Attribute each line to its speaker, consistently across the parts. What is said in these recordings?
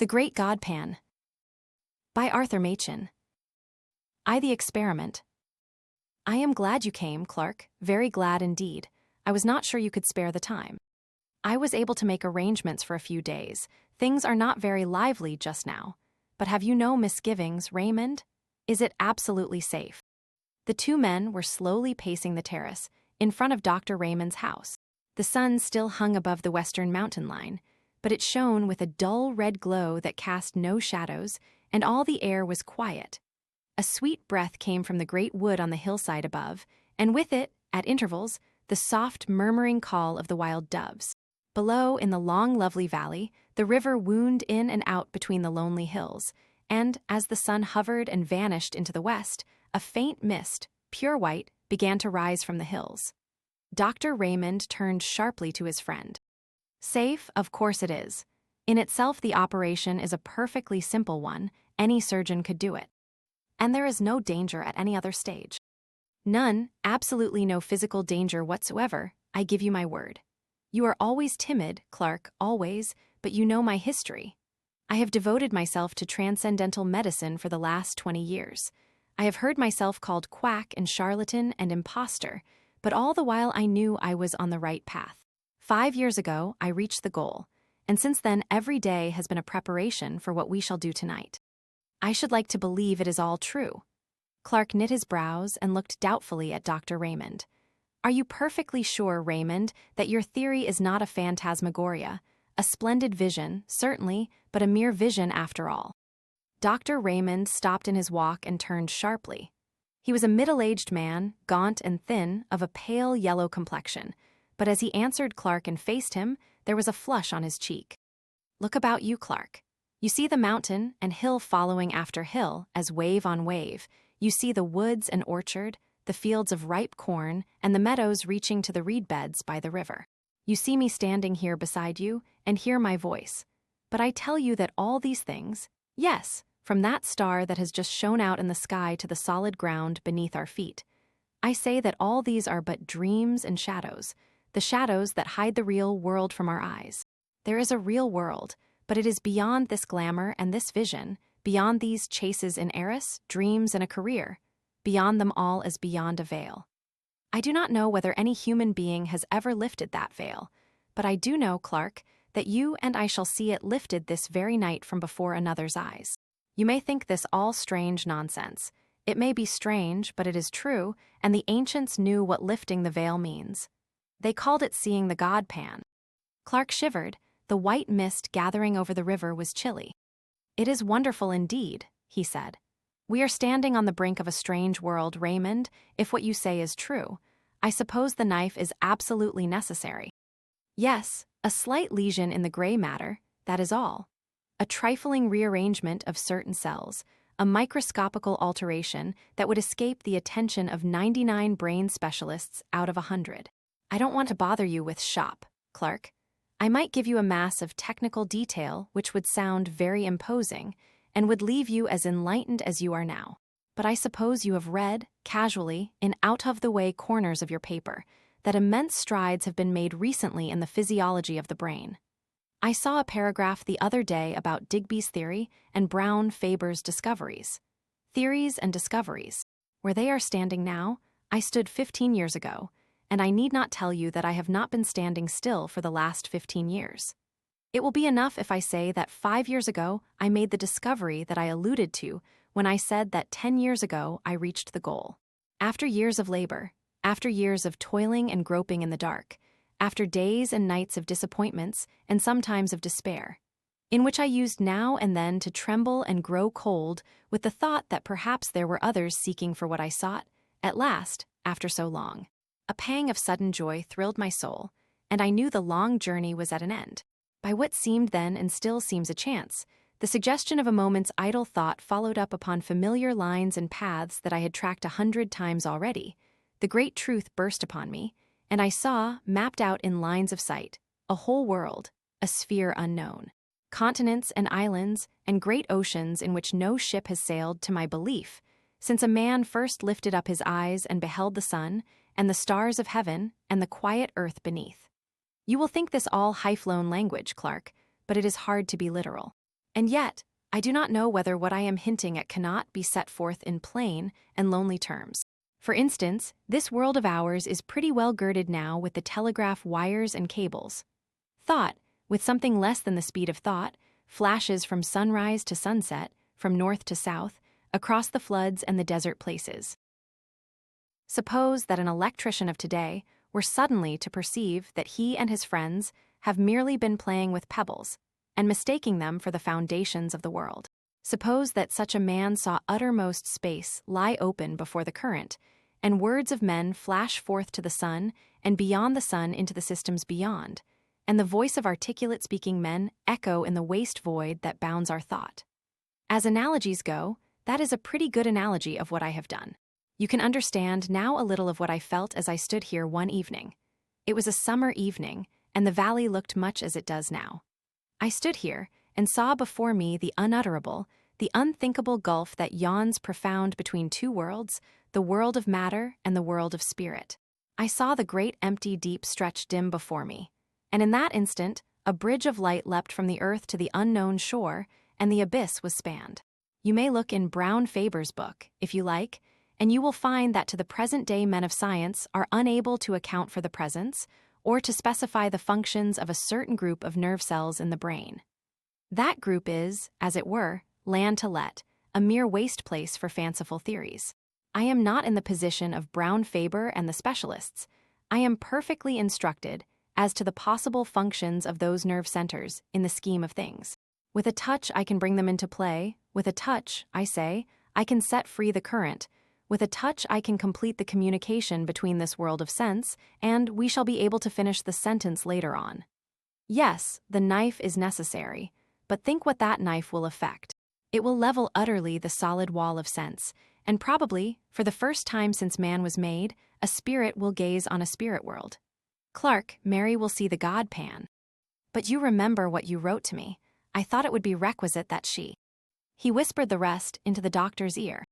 Speaker 1: The Great God Pan by Arthur Machen. I the Experiment. I am glad you came, Clark, very glad indeed. I was not sure you could spare the time. I was able to make arrangements for a few days. Things are not very lively just now. But have you no misgivings, Raymond? Is it absolutely safe? The two men were slowly pacing the terrace, in front of Dr. Raymond's house. The sun still hung above the western mountain line, but it shone with a dull red glow that cast no shadows, and all the air was quiet. A sweet breath came from the great wood on the hillside above, and with it, at intervals, the soft murmuring call of the wild doves. Below, in the long lovely valley, the river wound in and out between the lonely hills, and, as the sun hovered and vanished into the west, a faint mist, pure white, began to rise from the hills. Dr. Raymond turned sharply to his friend. Safe, of course it is. In itself, the operation is a perfectly simple one. Any surgeon could do it. And there is no danger at any other stage. None, absolutely no physical danger whatsoever, I give you my word. You are always timid, Clark, always, but you know my history. I have devoted myself to transcendental medicine for the last 20 years. I have heard myself called quack and charlatan and impostor, but all the while I knew I was on the right path. 5 years ago, I reached the goal, and since then every day has been a preparation for what we shall do tonight. I should like to believe it is all true. Clark knit his brows and looked doubtfully at Dr. Raymond. Are you perfectly sure, Raymond, that your theory is not a phantasmagoria, a splendid vision, certainly, but a mere vision after all? Dr. Raymond stopped in his walk and turned sharply. He was a middle-aged man, gaunt and thin, of a pale yellow complexion, but as he answered Clark and faced him, there was a flush on his cheek. Look about you, Clark. You see the mountain and hill following after hill, as wave on wave. You see the woods and orchard, the fields of ripe corn, and the meadows reaching to the reed beds by the river. You see me standing here beside you and hear my voice. But I tell you that all these things, yes, from that star that has just shone out in the sky to the solid ground beneath our feet, I say that all these are but dreams and shadows, the shadows that hide the real world from our eyes. There is a real world, but it is beyond this glamour and this vision, beyond these chases in heiress, dreams, and a career. Beyond them all as beyond a veil. I do not know whether any human being has ever lifted that veil, but I do know, Clark, that you and I shall see it lifted this very night from before another's eyes. You may think this all strange nonsense. It may be strange, but it is true, and the ancients knew what lifting the veil means. They called it seeing the God Pan. Clark shivered. The white mist gathering over the river was chilly. It is wonderful indeed, he said. We are standing on the brink of a strange world, Raymond, if what you say is true. I suppose the knife is absolutely necessary. Yes, a slight lesion in the gray matter, that is all. A trifling rearrangement of certain cells, a microscopical alteration that would escape the attention of 99 brain specialists out of 100. I don't want to bother you with shop, Clark. I might give you a mass of technical detail which would sound very imposing and would leave you as enlightened as you are now. But I suppose you have read, casually, in out-of-the-way corners of your paper, that immense strides have been made recently in the physiology of the brain. I saw a paragraph the other day about Digby's theory and Brown Faber's discoveries. Theories and discoveries. Where they are standing now, I stood 15 years ago, and I need not tell you that I have not been standing still for the last 15 years. It will be enough if I say that 5 years ago I made the discovery that I alluded to when I said that 10 years ago I reached the goal. After years of labor, after years of toiling and groping in the dark, after days and nights of disappointments and sometimes of despair, in which I used now and then to tremble and grow cold with the thought that perhaps there were others seeking for what I sought, at last, after so long. A pang of sudden joy thrilled my soul, and I knew the long journey was at an end. By what seemed then and still seems a chance, the suggestion of a moment's idle thought followed up upon familiar lines and paths that I had tracked 100 times already. The great truth burst upon me, and I saw, mapped out in lines of sight, a whole world, a sphere unknown. Continents and islands and great oceans in which no ship has sailed to my belief, since a man first lifted up his eyes and beheld the sun, and the stars of heaven, and the quiet earth beneath. You will think this all high-flown language, Clark, but it is hard to be literal. And yet, I do not know whether what I am hinting at cannot be set forth in plain and lonely terms. For instance, this world of ours is pretty well girded now with the telegraph wires and cables. Thought, with something less than the speed of thought, flashes from sunrise to sunset, from north to south, across the floods and the desert places. Suppose that an electrician of today were suddenly to perceive that he and his friends have merely been playing with pebbles, and mistaking them for the foundations of the world. Suppose that such a man saw uttermost space lie open before the current, and words of men flash forth to the sun, and beyond the sun into the systems beyond, and the voice of articulate speaking men echo in the waste void that bounds our thought. As analogies go, that is a pretty good analogy of what I have done. You can understand now a little of what I felt as I stood here one evening. It was a summer evening, and the valley looked much as it does now. I stood here and saw before me the unutterable, the unthinkable gulf that yawns profound between two worlds, the world of matter and the world of spirit. I saw the great empty deep stretch dim before me, and in that instant, a bridge of light leapt from the earth to the unknown shore, and the abyss was spanned. You may look in Brown Faber's book, if you like, and you will find that to the present day men of science are unable to account for the presence, or to specify the functions of a certain group of nerve cells in the brain. That group is, as it were, land to let, a mere waste place for fanciful theories. I am not in the position of Brown Faber and the specialists. I am perfectly instructed as to the possible functions of those nerve centers in the scheme of things. With a touch I can bring them into play. With a touch, I say, I can set free the current. With a touch I can complete the communication between this world of sense, and we shall be able to finish the sentence later on. Yes, the knife is necessary, but think what that knife will effect. It will level utterly the solid wall of sense, and probably, for the first time since man was made, a spirit will gaze on a spirit world. Clark, Mary will see the God pan. But you remember what you wrote to me. I thought it would be requisite that she. He whispered the rest into the doctor's ear.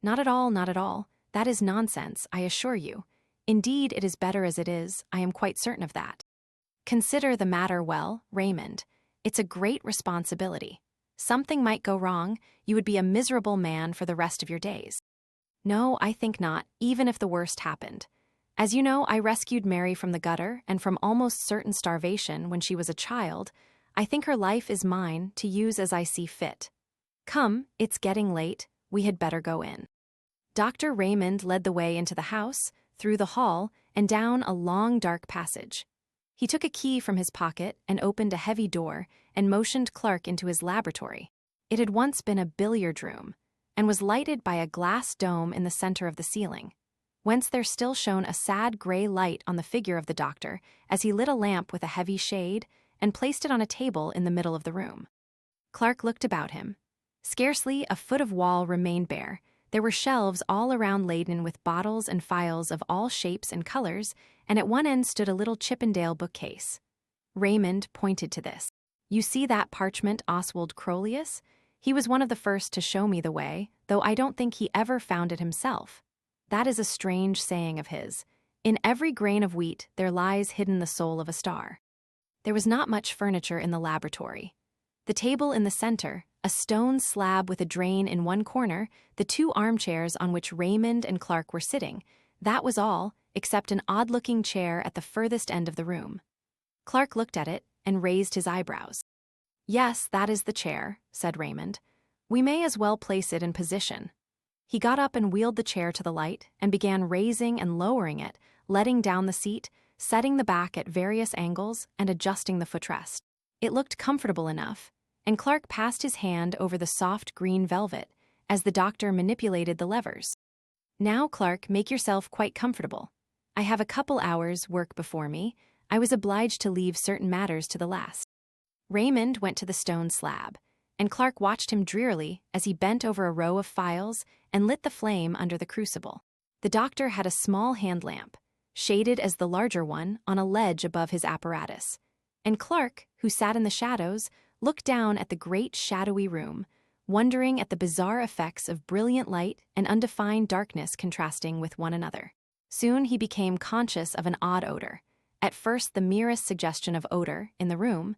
Speaker 1: Not at all, not at all. That is nonsense, I assure you. Indeed, it is better as it is, I am quite certain of that. Consider the matter well, Raymond. It's a great responsibility. Something might go wrong, you would be a miserable man for the rest of your days. No, I think not, even if the worst happened. As you know, I rescued Mary from the gutter and from almost certain starvation when she was a child. I think her life is mine to use as I see fit. Come, it's getting late, we had better go in. Dr. Raymond led the way into the house, through the hall, and down a long dark passage. He took a key from his pocket and opened a heavy door and motioned Clark into his laboratory. It had once been a billiard room, and was lighted by a glass dome in the center of the ceiling, whence there still shone a sad gray light on the figure of the doctor as he lit a lamp with a heavy shade and placed it on a table in the middle of the room. Clark looked about him. Scarcely a foot of wall remained bare. There were shelves all around laden with bottles and phials of all shapes and colors, and at one end stood a little Chippendale bookcase. Raymond pointed to this. You see that parchment Oswald Crolius? He was one of the first to show me the way, though I don't think he ever found it himself. That is a strange saying of his. In every grain of wheat there lies hidden the soul of a star. There was not much furniture in the laboratory. The table in the center, a stone slab with a drain in one corner, the two armchairs on which Raymond and Clark were sitting, that was all, except an odd-looking chair at the furthest end of the room. Clark looked at it and raised his eyebrows. Yes, that is the chair, said Raymond. We may as well place it in position. He got up and wheeled the chair to the light and began raising and lowering it, letting down the seat, setting the back at various angles, and adjusting the footrest. It looked comfortable enough, and Clark passed his hand over the soft green velvet as the doctor manipulated the levers. Now, Clark, make yourself quite comfortable. I have a couple hours' work before me. I was obliged to leave certain matters to the last. Raymond went to the stone slab, and Clark watched him drearily as he bent over a row of phials and lit the flame under the crucible. The doctor had a small hand lamp, shaded as the larger one, on a ledge above his apparatus, and Clark, who sat in the shadows, looked down at the great shadowy room, wondering at the bizarre effects of brilliant light and undefined darkness contrasting with one another. Soon he became conscious of an odd odor, at first the merest suggestion of odor, in the room,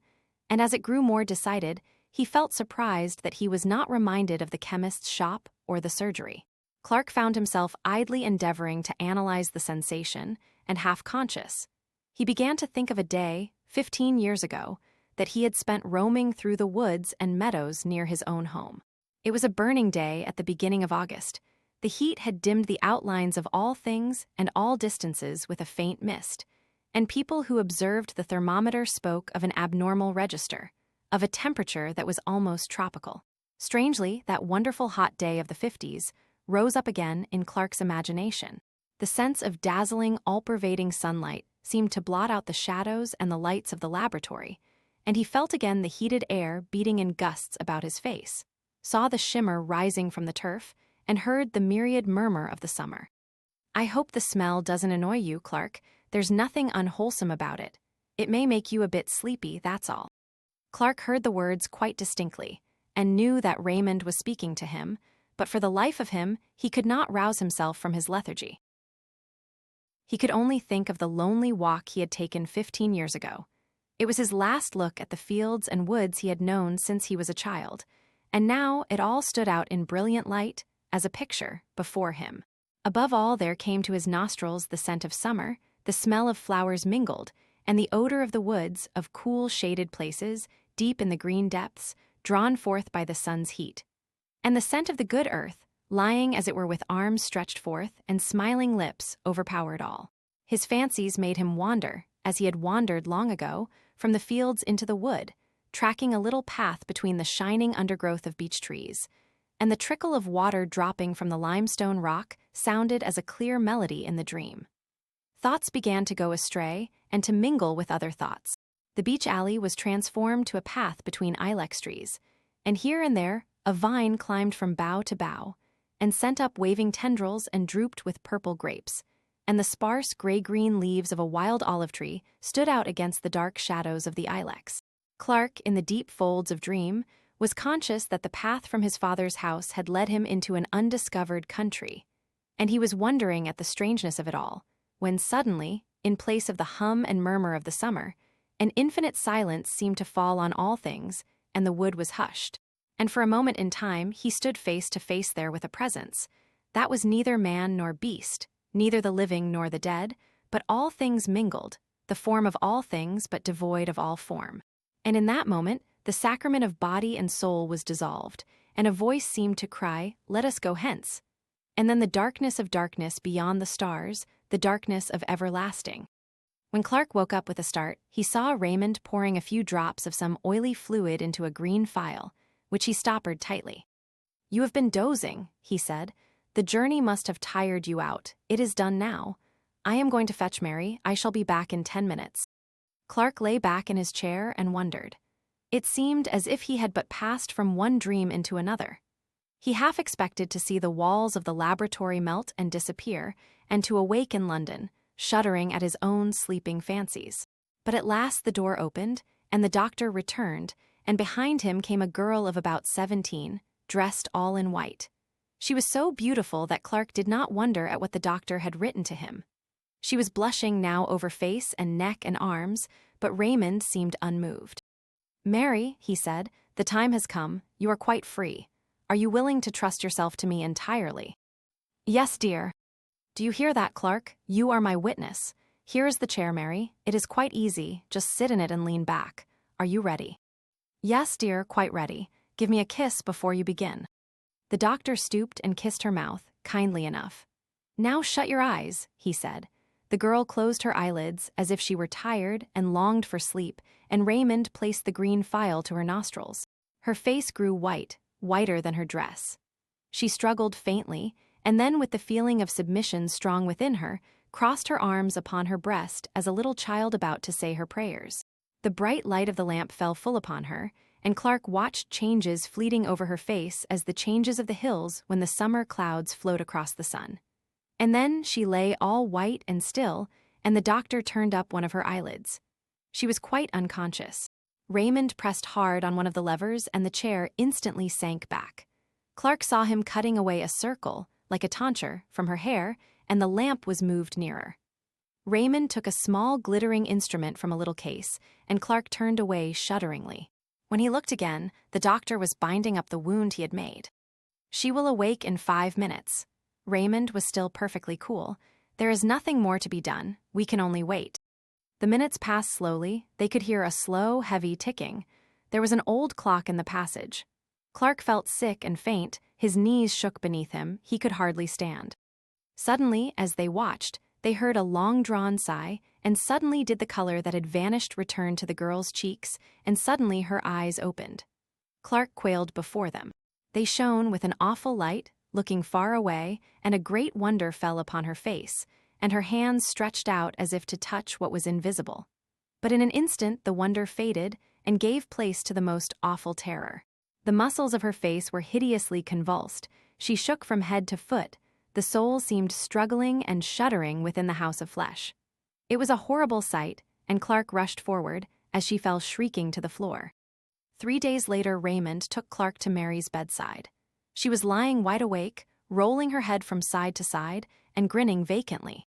Speaker 1: and as it grew more decided, he felt surprised that he was not reminded of the chemist's shop or the surgery. Clark found himself idly endeavoring to analyze the sensation, and half-conscious. He began to think of a day, 15 years ago, that he had spent roaming through the woods and meadows near his own home. It was a burning day at the beginning of August. The heat had dimmed the outlines of all things and all distances with a faint mist, and people who observed the thermometer spoke of an abnormal register, of a temperature that was almost tropical. Strangely, that wonderful hot day of the 50s rose up again in Clark's imagination. The sense of dazzling, all-pervading sunlight seemed to blot out the shadows and the lights of the laboratory, and he felt again the heated air beating in gusts about his face, saw the shimmer rising from the turf, and heard the myriad murmur of the summer. "I hope the smell doesn't annoy you, Clark. There's nothing unwholesome about it. It may make you a bit sleepy, that's all." Clark heard the words quite distinctly, and knew that Raymond was speaking to him, but for the life of him, he could not rouse himself from his lethargy. He could only think of the lonely walk he had taken 15 years ago. It was his last look at the fields and woods he had known since he was a child, and now it all stood out in brilliant light, as a picture, before him. Above all, there came to his nostrils the scent of summer, the smell of flowers mingled, and the odor of the woods, of cool, shaded places, deep in the green depths, drawn forth by the sun's heat. And the scent of the good earth, lying as it were with arms stretched forth and smiling lips, overpowered all. His fancies made him wander, as he had wandered long ago, from the fields into the wood, tracking a little path between the shining undergrowth of beech trees, and the trickle of water dropping from the limestone rock sounded as a clear melody in the dream. Thoughts began to go astray and to mingle with other thoughts. The beech alley was transformed to a path between ilex trees, and here and there a vine climbed from bough to bough, and sent up waving tendrils and drooped with purple grapes, and the sparse gray-green leaves of a wild olive tree stood out against the dark shadows of the ilex. Clark, in the deep folds of dream, was conscious that the path from his father's house had led him into an undiscovered country, and he was wondering at the strangeness of it all, when suddenly, in place of the hum and murmur of the summer, an infinite silence seemed to fall on all things, and the wood was hushed. And for a moment in time he stood face to face there with a presence that was neither man nor beast, neither the living nor the dead, but all things mingled, the form of all things but devoid of all form. And in that moment the sacrament of body and soul was dissolved, and a voice seemed to cry, "Let us go hence." And then the darkness of darkness beyond the stars, the darkness of everlasting. When Clark woke up with a start, he saw Raymond pouring a few drops of some oily fluid into a green phial, which he stoppered tightly. "You have been dozing," he said. "The journey must have tired you out. It is done now. I am going to fetch Mary. I shall be back in 10 minutes. Clark lay back in his chair and wondered. It seemed as if he had but passed from one dream into another. He half expected to see the walls of the laboratory melt and disappear, and to awake in London, shuddering at his own sleeping fancies. But at last the door opened, and the doctor returned, and behind him came a girl of about 17, dressed all in white. She was so beautiful that Clark did not wonder at what the doctor had written to him. She was blushing now over face and neck and arms, but Raymond seemed unmoved. "Mary," he said, "the time has come. You are quite free. Are you willing to trust yourself to me entirely?" "Yes, dear." "Do you hear that, Clark? You are my witness. Here is the chair, Mary. It is quite easy. Just sit in it and lean back. Are you ready?" "Yes, dear, quite ready. Give me a kiss before you begin." The doctor stooped and kissed her mouth, kindly enough. "Now shut your eyes," he said. The girl closed her eyelids as if she were tired and longed for sleep, and Raymond placed the green phial to her nostrils. Her face grew white, whiter than her dress. She struggled faintly, and then with the feeling of submission strong within her, crossed her arms upon her breast as a little child about to say her prayers. The bright light of the lamp fell full upon her, and Clark watched changes fleeting over her face as the changes of the hills when the summer clouds float across the sun. And then she lay all white and still, and the doctor turned up one of her eyelids. She was quite unconscious. Raymond pressed hard on one of the levers, and the chair instantly sank back. Clark saw him cutting away a circle, like a tonsure, from her hair, and the lamp was moved nearer. Raymond took a small glittering instrument from a little case, and Clark turned away shudderingly. When he looked again, the doctor was binding up the wound he had made. "She will awake in 5 minutes." Raymond was still perfectly cool. "There is nothing more to be done, we can only wait." The minutes passed slowly. They could hear a slow, heavy ticking. There was an old clock in the passage. Clark felt sick and faint, his knees shook beneath him, he could hardly stand. Suddenly, as they watched, they heard a long-drawn sigh, and suddenly did the color that had vanished return to the girl's cheeks, and suddenly her eyes opened. Clark quailed before them. They shone with an awful light, looking far away, and a great wonder fell upon her face, and her hands stretched out as if to touch what was invisible. But in an instant the wonder faded, and gave place to the most awful terror. The muscles of her face were hideously convulsed, she shook from head to foot, the soul seemed struggling and shuddering within the house of flesh. It was a horrible sight, and Clark rushed forward, as she fell shrieking to the floor. 3 days later Raymond took Clark to Mary's bedside. She was lying wide awake, rolling her head from side to side, and grinning vacantly.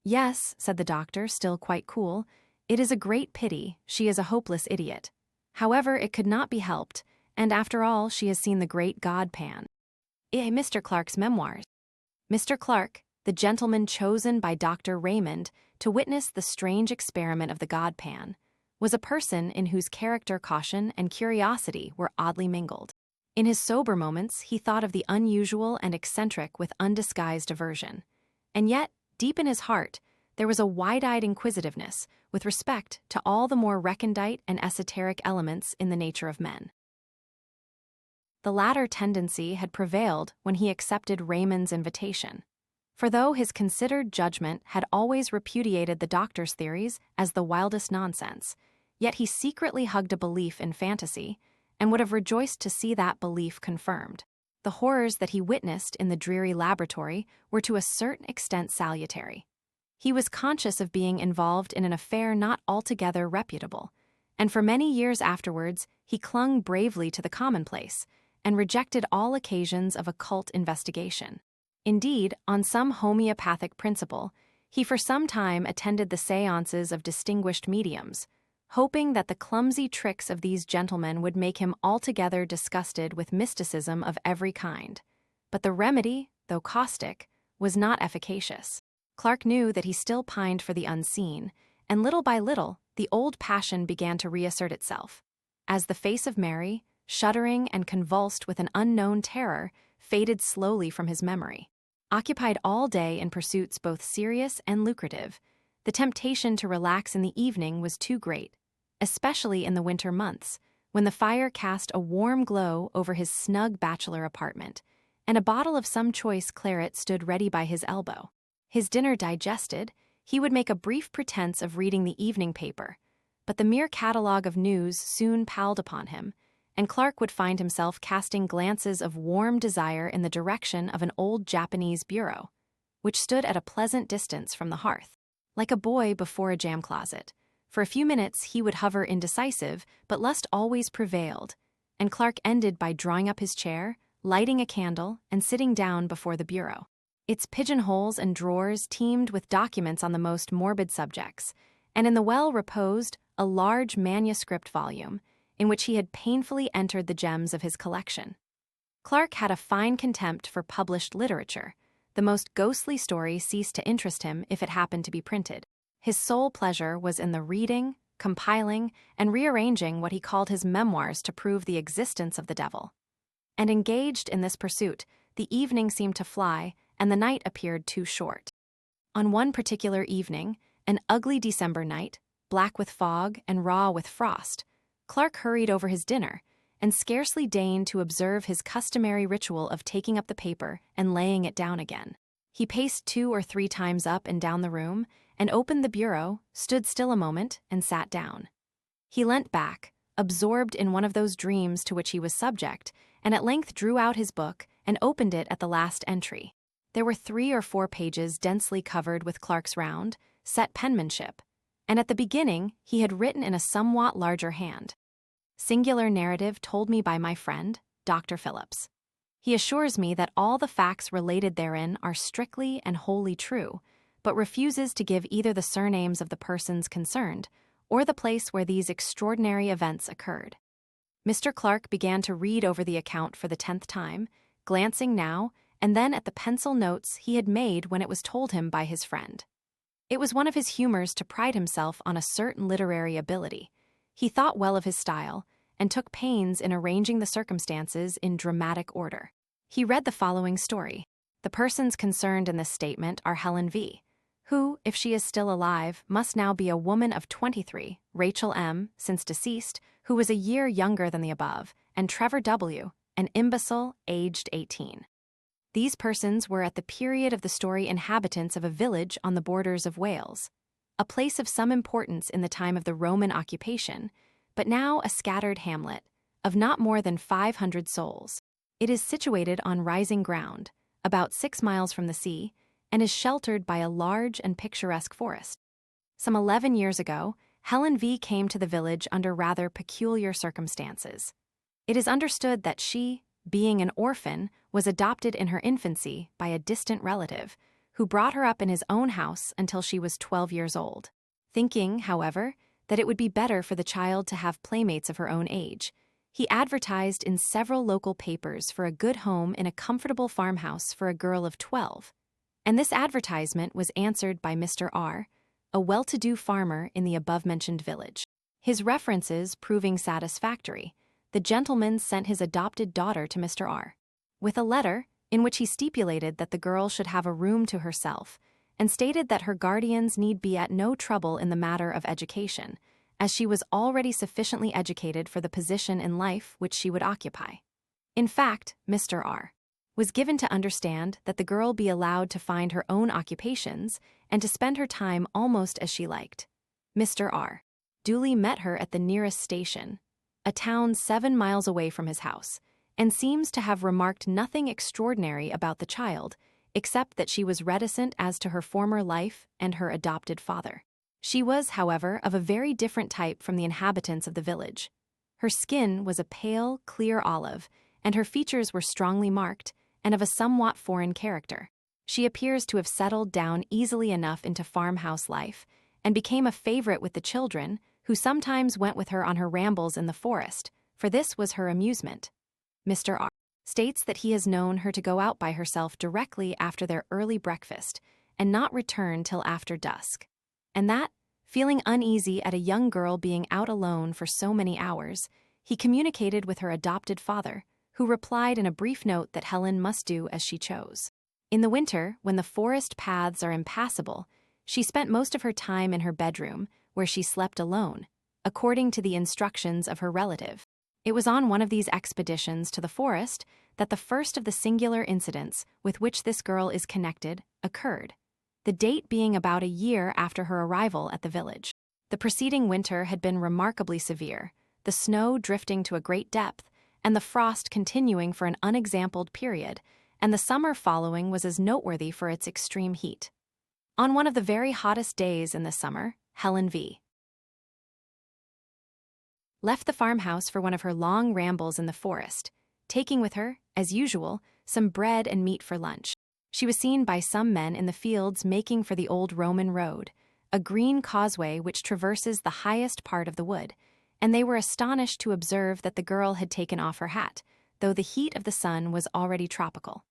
Speaker 1: "Yes," said the doctor, still quite cool, "it is a great pity, she is a hopeless idiot. However, it could not be helped, and after all she has seen the great god Pan." Mr. Clark's memoirs. Mr. Clark, the gentleman chosen by Dr. Raymond to witness the strange experiment of the god Pan, was a person in whose character caution and curiosity were oddly mingled. In his sober moments he thought of the unusual and eccentric with undisguised aversion. And yet, deep in his heart, there was a wide-eyed inquisitiveness with respect to all the more recondite and esoteric elements in the nature of men. The latter tendency had prevailed when he accepted Raymond's invitation. For though his considered judgment had always repudiated the doctor's theories as the wildest nonsense, yet he secretly hugged a belief in fantasy, and would have rejoiced to see that belief confirmed. The horrors that he witnessed in the dreary laboratory were to a certain extent salutary. He was conscious of being involved in an affair not altogether reputable, and for many years afterwards he clung bravely to the commonplace, and rejected all occasions of occult investigation. Indeed, on some homeopathic principle, he for some time attended the séances of distinguished mediums, hoping that the clumsy tricks of these gentlemen would make him altogether disgusted with mysticism of every kind. But the remedy, though caustic, was not efficacious. Clark knew that he still pined for the unseen, and little by little, the old passion began to reassert itself. As the face of Mary, shuddering and convulsed with an unknown terror, faded slowly from his memory. Occupied all day in pursuits both serious and lucrative, the temptation to relax in the evening was too great, especially in the winter months, when the fire cast a warm glow over his snug bachelor apartment, and a bottle of some choice claret stood ready by his elbow. His dinner digested, he would make a brief pretense of reading the evening paper, but the mere catalogue of news soon palled upon him, and Clark would find himself casting glances of warm desire in the direction of an old Japanese bureau, which stood at a pleasant distance from the hearth. Like a boy before a jam closet, for a few minutes he would hover indecisive, but lust always prevailed, and Clark ended by drawing up his chair, lighting a candle, and sitting down before the bureau. Its pigeonholes and drawers teemed with documents on the most morbid subjects, and in the well reposed a large manuscript volume, in which he had painfully entered the gems of his collection. Clark had a fine contempt for published literature. The most ghostly story ceased to interest him if it happened to be printed. His sole pleasure was in the reading, compiling, and rearranging what he called his memoirs to prove the existence of the devil. And engaged in this pursuit, the evening seemed to fly, and the night appeared too short. On one particular evening, an ugly December night, black with fog and raw with frost, Clark hurried over his dinner, and scarcely deigned to observe his customary ritual of taking up the paper and laying it down again. He paced 2 or 3 times up and down the room, and opened the bureau, stood still a moment, and sat down. He leant back, absorbed in one of those dreams to which he was subject, and at length drew out his book and opened it at the last entry. There were 3 or 4 pages densely covered with Clark's round, set penmanship, and at the beginning he had written in a somewhat larger hand, "Singular narrative told me by my friend, Dr. Phillips. He assures me that all the facts related therein are strictly and wholly true, but refuses to give either the surnames of the persons concerned or the place where these extraordinary events occurred. Mr. Clark began to read over the account for the 10th time, glancing now and then at the pencil notes he had made when it was told him by his friend. It was one of his humors to pride himself on a certain literary ability. He thought well of his style and took pains in arranging the circumstances in dramatic order. He read the following story. The persons concerned in this statement are Helen V., who, if she is still alive, must now be a woman of 23, Rachel M., since deceased, who was a year younger than the above, and Trevor W., an imbecile, aged 18. These persons were at the period of the story inhabitants of a village on the borders of Wales, a place of some importance in the time of the Roman occupation, but now a scattered hamlet, of not more than 500 souls. It is situated on rising ground, about 6 miles from the sea, and is sheltered by a large and picturesque forest. Some 11 years ago, Helen V. came to the village under rather peculiar circumstances. It is understood that she, being an orphan, was adopted in her infancy by a distant relative, who brought her up in his own house until she was 12 years old. Thinking, however, that it would be better for the child to have playmates of her own age, he advertised in several local papers for a good home in a comfortable farmhouse for a girl of 12. And this advertisement was answered by Mr. R., a well-to-do farmer in the above-mentioned village. His references proving satisfactory, the gentleman sent his adopted daughter to Mr. R., with a letter in which he stipulated that the girl should have a room to herself, and stated that her guardians need be at no trouble in the matter of education, as she was already sufficiently educated for the position in life which she would occupy. In fact, Mr. R. was given to understand that the girl be allowed to find her own occupations and to spend her time almost as she liked. Mr. R. duly met her at the nearest station, a town 7 miles away from his house, and seems to have remarked nothing extraordinary about the child, except that she was reticent as to her former life and her adopted father. She was, however, of a very different type from the inhabitants of the village. Her skin was a pale, clear olive, and her features were strongly marked and of a somewhat foreign character. She appears to have settled down easily enough into farmhouse life, and became a favorite with the children, who sometimes went with her on her rambles in the forest, for this was her amusement. Mr. R. states that he has known her to go out by herself directly after their early breakfast, and not return till after dusk, and that, feeling uneasy at a young girl being out alone for so many hours, he communicated with her adopted father, who replied in a brief note that Helen must do as she chose. In the winter, when the forest paths are impassable, she spent most of her time in her bedroom, where she slept alone, according to the instructions of her relative. It was on one of these expeditions to the forest that the first of the singular incidents with which this girl is connected occurred, the date being about a year after her arrival at the village. The preceding winter had been remarkably severe, the snow drifting to a great depth, and the frost continuing for an unexampled period, and the summer following was as noteworthy for its extreme heat. On one of the very hottest days in the summer, Helen V. left the farmhouse for one of her long rambles in the forest, taking with her, as usual, some bread and meat for lunch. She was seen by some men in the fields making for the old Roman road, a green causeway which traverses the highest part of the wood, and they were astonished to observe that the girl had taken off her hat, though the heat of the sun was already tropical.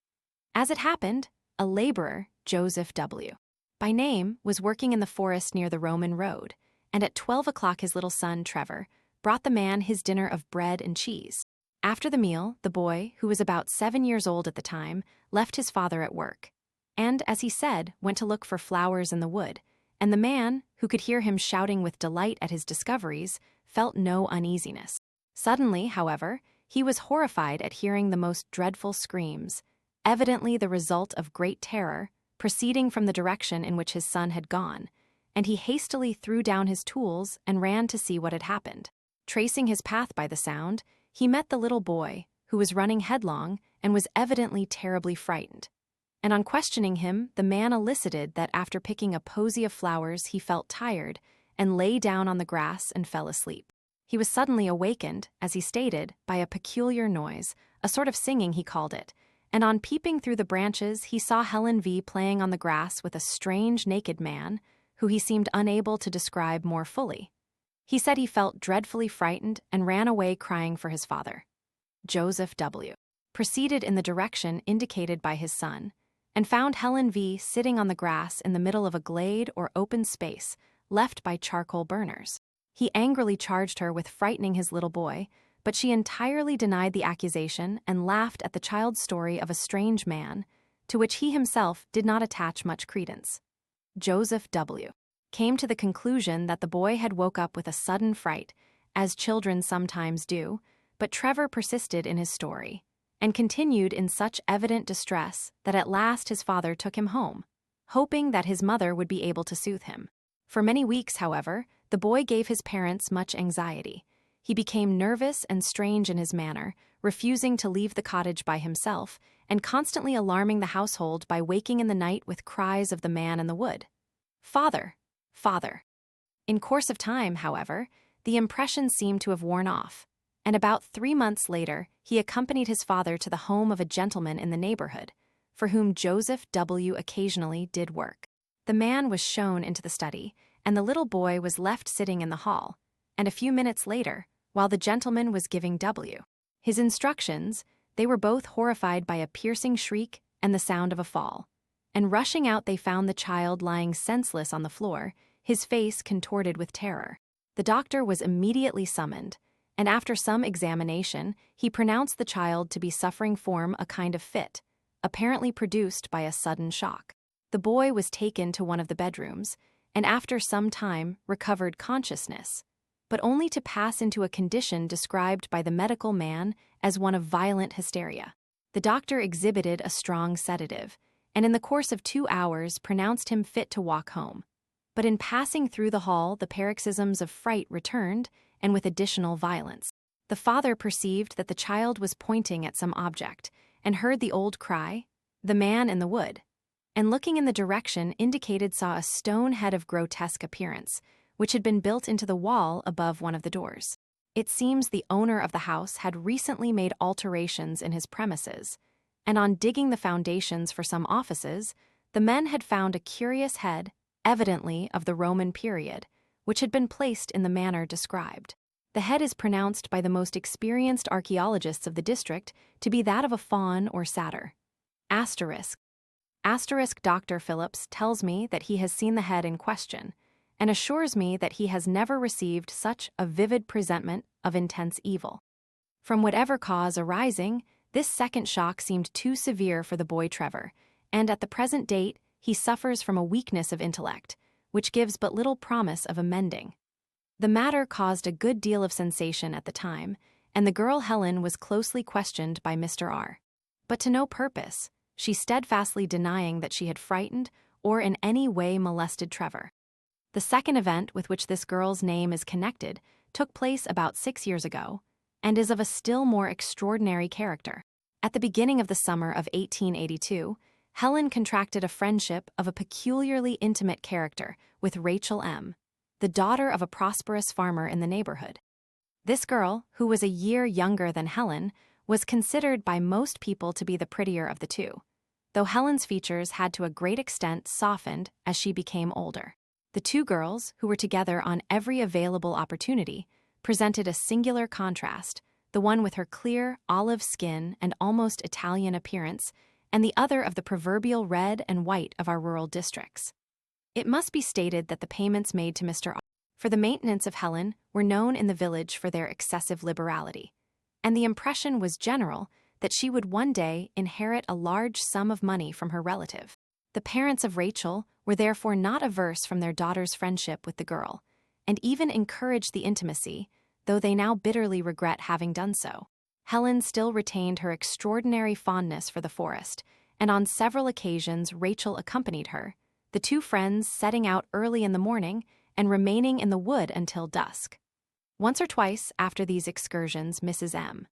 Speaker 1: As it happened, a laborer, Joseph W. by name, was working in the forest near the Roman road, and at 12 o'clock his little son, Trevor, brought the man his dinner of bread and cheese. After the meal, the boy, who was about 7 years old at the time, left his father at work, and, as he said, went to look for flowers in the wood, and the man, who could hear him shouting with delight at his discoveries, felt no uneasiness. Suddenly, however, he was horrified at hearing the most dreadful screams, evidently the result of great terror, proceeding from the direction in which his son had gone, and he hastily threw down his tools and ran to see what had happened. Tracing his path by the sound, he met the little boy, who was running headlong and was evidently terribly frightened. And on questioning him, the man elicited that after picking a posy of flowers he felt tired and lay down on the grass and fell asleep. He was suddenly awakened, as he stated, by a peculiar noise, a sort of singing he called it, and on peeping through the branches he saw Helen V. playing on the grass with a strange naked man, who he seemed unable to describe more fully. He said he felt dreadfully frightened and ran away crying for his father. Joseph W. proceeded in the direction indicated by his son and found Helen V. sitting on the grass in the middle of a glade or open space left by charcoal burners. He angrily charged her with frightening his little boy, but she entirely denied the accusation and laughed at the child's story of a strange man, to which he himself did not attach much credence. Joseph W. came to the conclusion that the boy had woke up with a sudden fright, as children sometimes do, but Trevor persisted in his story and continued in such evident distress that at last his father took him home, hoping that his mother would be able to soothe him. For many weeks, however, the boy gave his parents much anxiety. He became nervous and strange in his manner, refusing to leave the cottage by himself, and constantly alarming the household by waking in the night with cries of the man in the wood. "Father! Father!" In course of time, however, the impression seemed to have worn off, and about 3 months later he accompanied his father to the home of a gentleman in the neighborhood, for whom Joseph W. occasionally did work. The man was shown into the study, and the little boy was left sitting in the hall, and a few minutes later, while the gentleman was giving W. his instructions, they were both horrified by a piercing shriek and the sound of a fall, and rushing out they found the child lying senseless on the floor, his face contorted with terror. The doctor was immediately summoned, and after some examination, he pronounced the child to be suffering from a kind of fit, apparently produced by a sudden shock. The boy was taken to one of the bedrooms, and after some time recovered consciousness, but only to pass into a condition described by the medical man as one of violent hysteria. The doctor exhibited a strong sedative, and in the course of 2 hours pronounced him fit to walk home. But in passing through the hall, the paroxysms of fright returned, and with additional violence. The father perceived that the child was pointing at some object, and heard the old cry, "The man in the wood," and looking in the direction indicated saw a stone head of grotesque appearance, which had been built into the wall above one of the doors. It seems the owner of the house had recently made alterations in his premises, and on digging the foundations for some offices, the men had found a curious head, evidently of the Roman period, which had been placed in the manner described. The head is pronounced by the most experienced archaeologists of the district to be that of a faun or satyr. Asterisk. Dr. Phillips tells me that he has seen the head in question, and assures me that he has never received such a vivid presentment of intense evil. From whatever cause arising, this second shock seemed too severe for the boy Trevor, and at the present date he suffers from a weakness of intellect, which gives but little promise of amending. The matter caused a good deal of sensation at the time, and the girl Helen was closely questioned by Mr. R. But to no purpose, she steadfastly denying that she had frightened or in any way molested Trevor. The second event with which this girl's name is connected took place about 6 years ago, and is of a still more extraordinary character. At the beginning of the summer of 1882, Helen contracted a friendship of a peculiarly intimate character with Rachel M., the daughter of a prosperous farmer in the neighborhood. This girl, who was a year younger than Helen, was considered by most people to be the prettier of the two, though Helen's features had to a great extent softened as she became older. The two girls, who were together on every available opportunity, presented a singular contrast, the one with her clear, olive skin and almost Italian appearance, and the other of the proverbial red and white of our rural districts. It must be stated that the payments made to Mr. R. for the maintenance of Helen were known in the village for their excessive liberality, and the impression was general that she would one day inherit a large sum of money from her relative. The parents of Rachel were therefore not averse from their daughter's friendship with the girl, and even encouraged the intimacy, though they now bitterly regret having done so. Helen still retained her extraordinary fondness for the forest, and on several occasions Rachel accompanied her, the two friends setting out early in the morning and remaining in the wood until dusk. Once or twice after these excursions Mrs. M.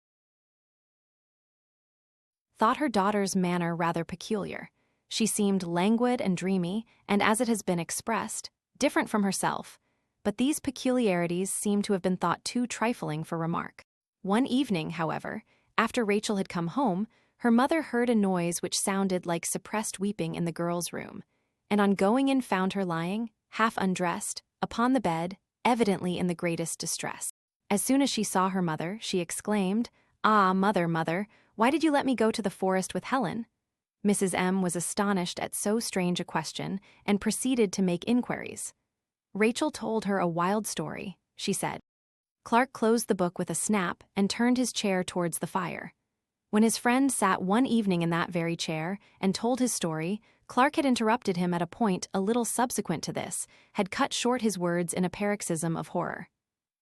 Speaker 1: thought her daughter's manner rather peculiar. She seemed languid and dreamy, and as it has been expressed, different from herself, but these peculiarities seem to have been thought too trifling for remark. One evening, however, after Rachel had come home, her mother heard a noise which sounded like suppressed weeping in the girl's room, and on going in found her lying, half undressed, upon the bed, evidently in the greatest distress. As soon as she saw her mother, she exclaimed, "Ah, mother, mother, why did you let me go to the forest with Helen?" Mrs. M was astonished at so strange a question and proceeded to make inquiries. Rachel told her a wild story, she said. Clark closed the book with a snap and turned his chair towards the fire. When his friend sat one evening in that very chair and told his story, Clark had interrupted him at a point a little subsequent to this, had cut short his words in a paroxysm of horror.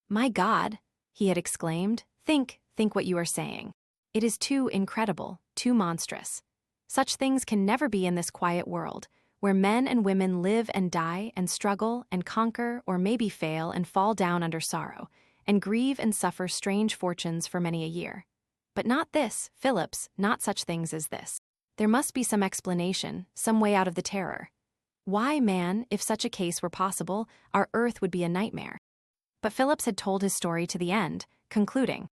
Speaker 1: "My God," he had exclaimed, think what you are saying. "It is too incredible, too monstrous. Such things can never be in this quiet world, where men and women live and die and struggle and conquer or maybe fail and fall down under sorrow, and grieve and suffer strange fortunes for many a year. But not this, Phillips, not such things as this. There must be some explanation, some way out of the terror. Why, man, if such a case were possible, our earth would be a nightmare." But Phillips had told his story to the end, concluding,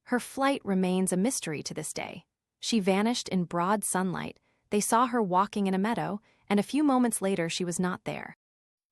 Speaker 1: "Her flight remains a mystery to this day. She vanished in broad sunlight, they saw her walking in a meadow, and a few moments later she was not there."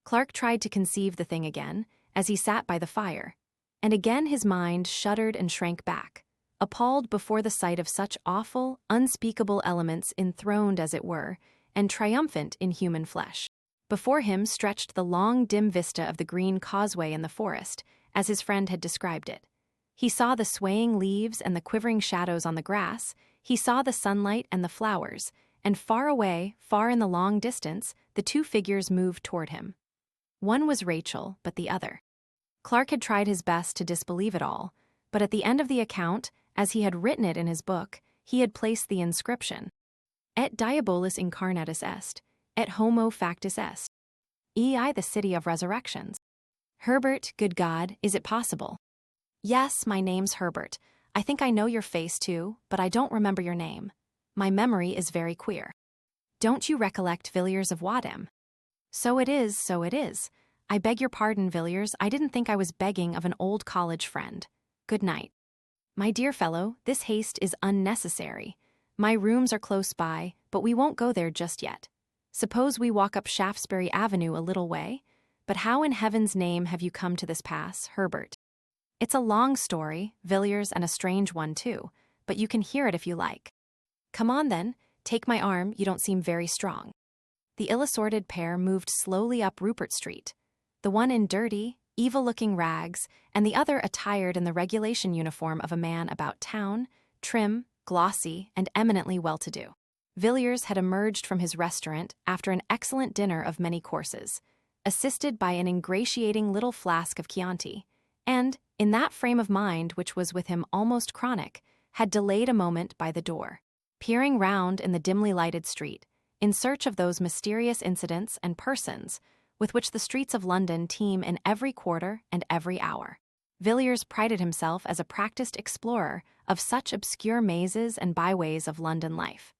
Speaker 1: Clark tried to conceive the thing again, as he sat by the fire, and again his mind shuddered and shrank back, appalled before the sight of such awful, unspeakable elements enthroned as it were, and triumphant in human flesh. Before him stretched the long, dim vista of the green causeway in the forest, as his friend had described it. He saw the swaying leaves and the quivering shadows on the grass, he saw the sunlight and the flowers, and far away, far in the long distance, the two figures moved toward him. One was Rachel, but the other. Clark had tried his best to disbelieve it all, but at the end of the account, as he had written it in his book, he had placed the inscription, "Et diabolus incarnatus est, et homo factus est. Ei the city of resurrections." "Herbert, good God, is it possible?" "Yes, my name's Herbert. I think I know your face too, but I don't remember your name. My memory is very queer." "Don't you recollect Villiers of Wadham?" So it is, so it is. I beg your pardon, Villiers, I didn't think I was begging of an old college friend. Good night." "My dear fellow, this haste is unnecessary. My rooms are close by, but we won't go there just yet. Suppose we walk up Shaftesbury Avenue a little way? But how in heaven's name have you come to this pass, Herbert?" "It's a long story, Villiers, and a strange one too, but you can hear it if you like." "Come on then, take my arm, you don't seem very strong." The ill-assorted pair moved slowly up Rupert Street, the one in dirty, evil-looking rags, and the other attired in the regulation uniform of a man about town, trim, glossy, and eminently well-to-do. Villiers had emerged from his restaurant after an excellent dinner of many courses, assisted by an ingratiating little flask of Chianti, and, in that frame of mind which was with him almost chronic, had delayed a moment by the door, peering round in the dimly lighted street, in search of those mysterious incidents and persons with which the streets of London teem in every quarter and every hour. Villiers prided himself as a practiced explorer of such obscure mazes and byways of London life.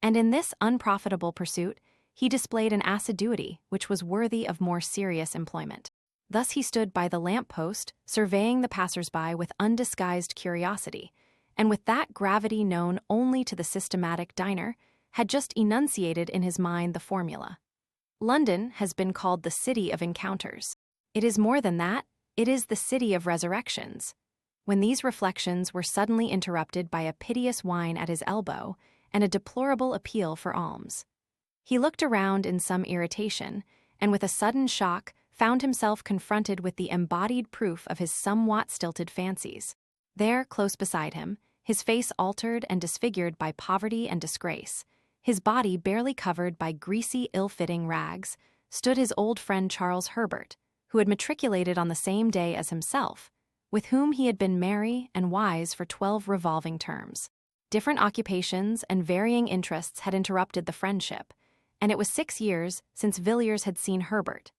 Speaker 1: And in this unprofitable pursuit, he displayed an assiduity which was worthy of more serious employment. Thus he stood by the lamp-post, surveying the passers-by with undisguised curiosity, and with that gravity known only to the systematic diner, had just enunciated in his mind the formula. London has been called the city of encounters. It is more than that, it is the city of resurrections. When these reflections were suddenly interrupted by a piteous whine at his elbow and a deplorable appeal for alms. He looked around in some irritation, and with a sudden shock found himself confronted with the embodied proof of his somewhat stilted fancies. There, close beside him, his face altered and disfigured by poverty and disgrace, his body barely covered by greasy, ill-fitting rags, stood his old friend Charles Herbert, who had matriculated on the same day as himself, with whom he had been merry and wise for 12 revolving terms. Different occupations and varying interests had interrupted the friendship, and it was 6 years since Villiers had seen Herbert.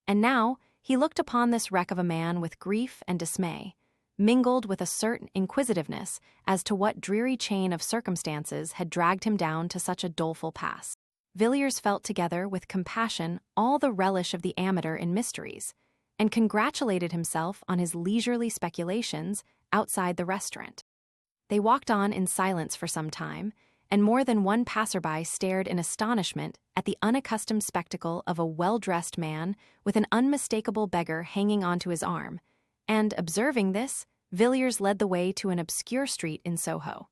Speaker 1: And now he looked upon this wreck of a man with grief and dismay, mingled with a certain inquisitiveness as to what dreary chain of circumstances had dragged him down to such a doleful pass. Villiers felt together with compassion all the relish of the amateur in mysteries, and congratulated himself on his leisurely speculations outside the restaurant. They walked on in silence for some time, and more than one passerby stared in astonishment at the unaccustomed spectacle of a well-dressed man with an unmistakable beggar hanging onto his arm, and, observing this, Villiers led the way to an obscure street in Soho.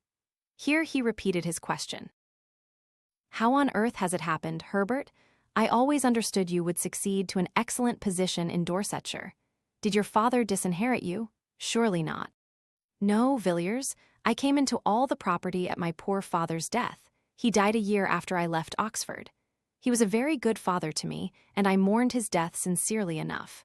Speaker 1: Here he repeated his question. "How on earth has it happened, Herbert? I always understood you would succeed to an excellent position in Dorsetshire. Did your father disinherit you? Surely not." "No, Villiers. I came into all the property at my poor father's death. He died a year after I left Oxford. He was a very good father to me, and I mourned his death sincerely enough.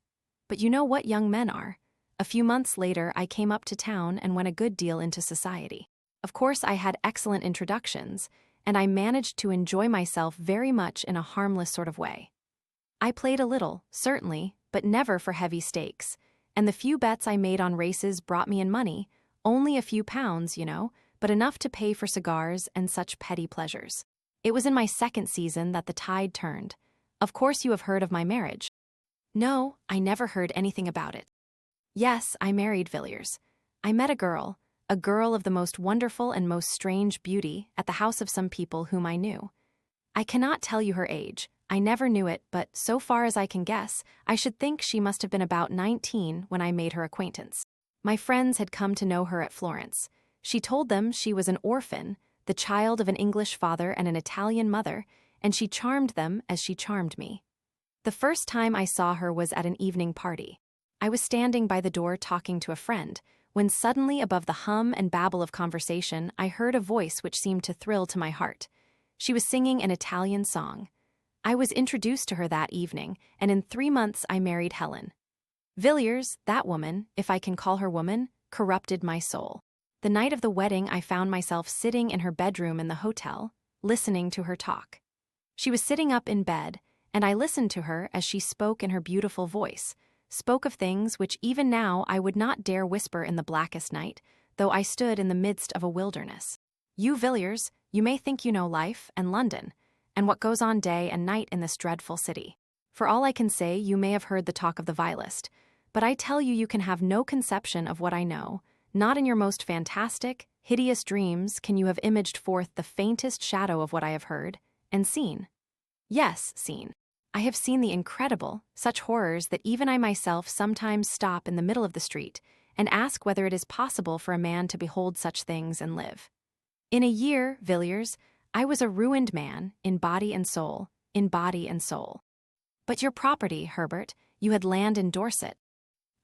Speaker 1: But you know what young men are. A few months later I came up to town and went a good deal into society. Of course I had excellent introductions, and I managed to enjoy myself very much in a harmless sort of way. I played a little, certainly, but never for heavy stakes, and the few bets I made on races brought me in money, only a few pounds, you know, but enough to pay for cigars and such petty pleasures. It was in my second season that the tide turned. Of course you have heard of my marriage." "No, I never heard anything about it." "Yes, I married Villiers. I met a girl of the most wonderful and most strange beauty, at the house of some people whom I knew. I cannot tell you her age. I never knew it, but so far as I can guess, I should think she must have been about 19 when I made her acquaintance. My friends had come to know her at Florence. She told them she was an orphan, the child of an English father and an Italian mother, and she charmed them as she charmed me. The first time I saw her was at an evening party. I was standing by the door talking to a friend, when suddenly above the hum and babble of conversation I heard a voice which seemed to thrill to my heart. She was singing an Italian song. I was introduced to her that evening, and in 3 months I married Helen. Villiers, that woman, if I can call her woman, corrupted my soul. The night of the wedding I found myself sitting in her bedroom in the hotel, listening to her talk. She was sitting up in bed, and I listened to her as she spoke in her beautiful voice, spoke of things which even now I would not dare whisper in the blackest night, though I stood in the midst of a wilderness. You, Villiers, you may think you know life and London, and what goes on day and night in this dreadful city. For all I can say, you may have heard the talk of the vilest, but I tell you, you can have no conception of what I know. Not in your most fantastic, hideous dreams can you have imaged forth the faintest shadow of what I have heard and seen. Yes, seen. I have seen the incredible, such horrors that even I myself sometimes stop in the middle of the street and ask whether it is possible for a man to behold such things and live. In a year, Villiers, I was a ruined man, in body and soul, in body and soul. But your property, Herbert, you had land in Dorset.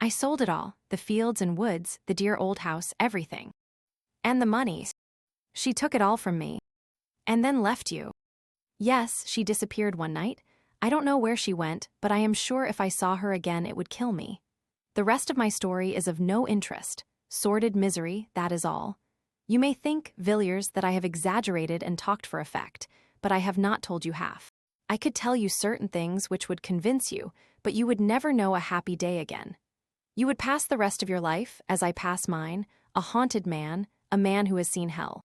Speaker 1: I sold it all, the fields and woods, the dear old house, everything. And the money. She took it all from me. And then left you. Yes, she disappeared one night. I don't know where she went, but I am sure if I saw her again it would kill me. The rest of my story is of no interest. Sordid misery, that is all. You may think, Villiers, that I have exaggerated and talked for effect, but I have not told you half. I could tell you certain things which would convince you, but you would never know a happy day again. You would pass the rest of your life, as I pass mine, a haunted man, a man who has seen hell.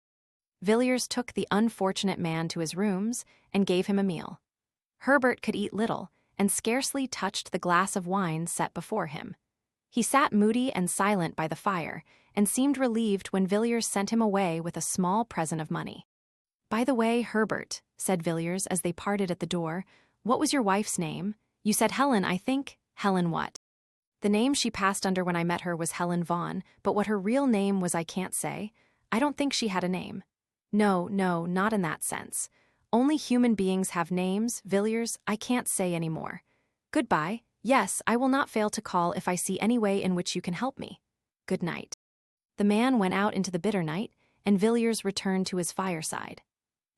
Speaker 1: Villiers took the unfortunate man to his rooms and gave him a meal. Herbert could eat little, and scarcely touched the glass of wine set before him. He sat moody and silent by the fire, and seemed relieved when Villiers sent him away with a small present of money. "By the way, Herbert," said Villiers as they parted at the door, "what was your wife's name? You said Helen, I think. Helen what?" "The name she passed under when I met her was Helen Vaughan, but what her real name was I can't say. I don't think she had a name." No, not in that sense. Only human beings have names, Villiers. I can't say any more. Goodbye. Yes, I will not fail to call if I see any way in which you can help me. Good night." The man went out into the bitter night, and Villiers returned to his fireside.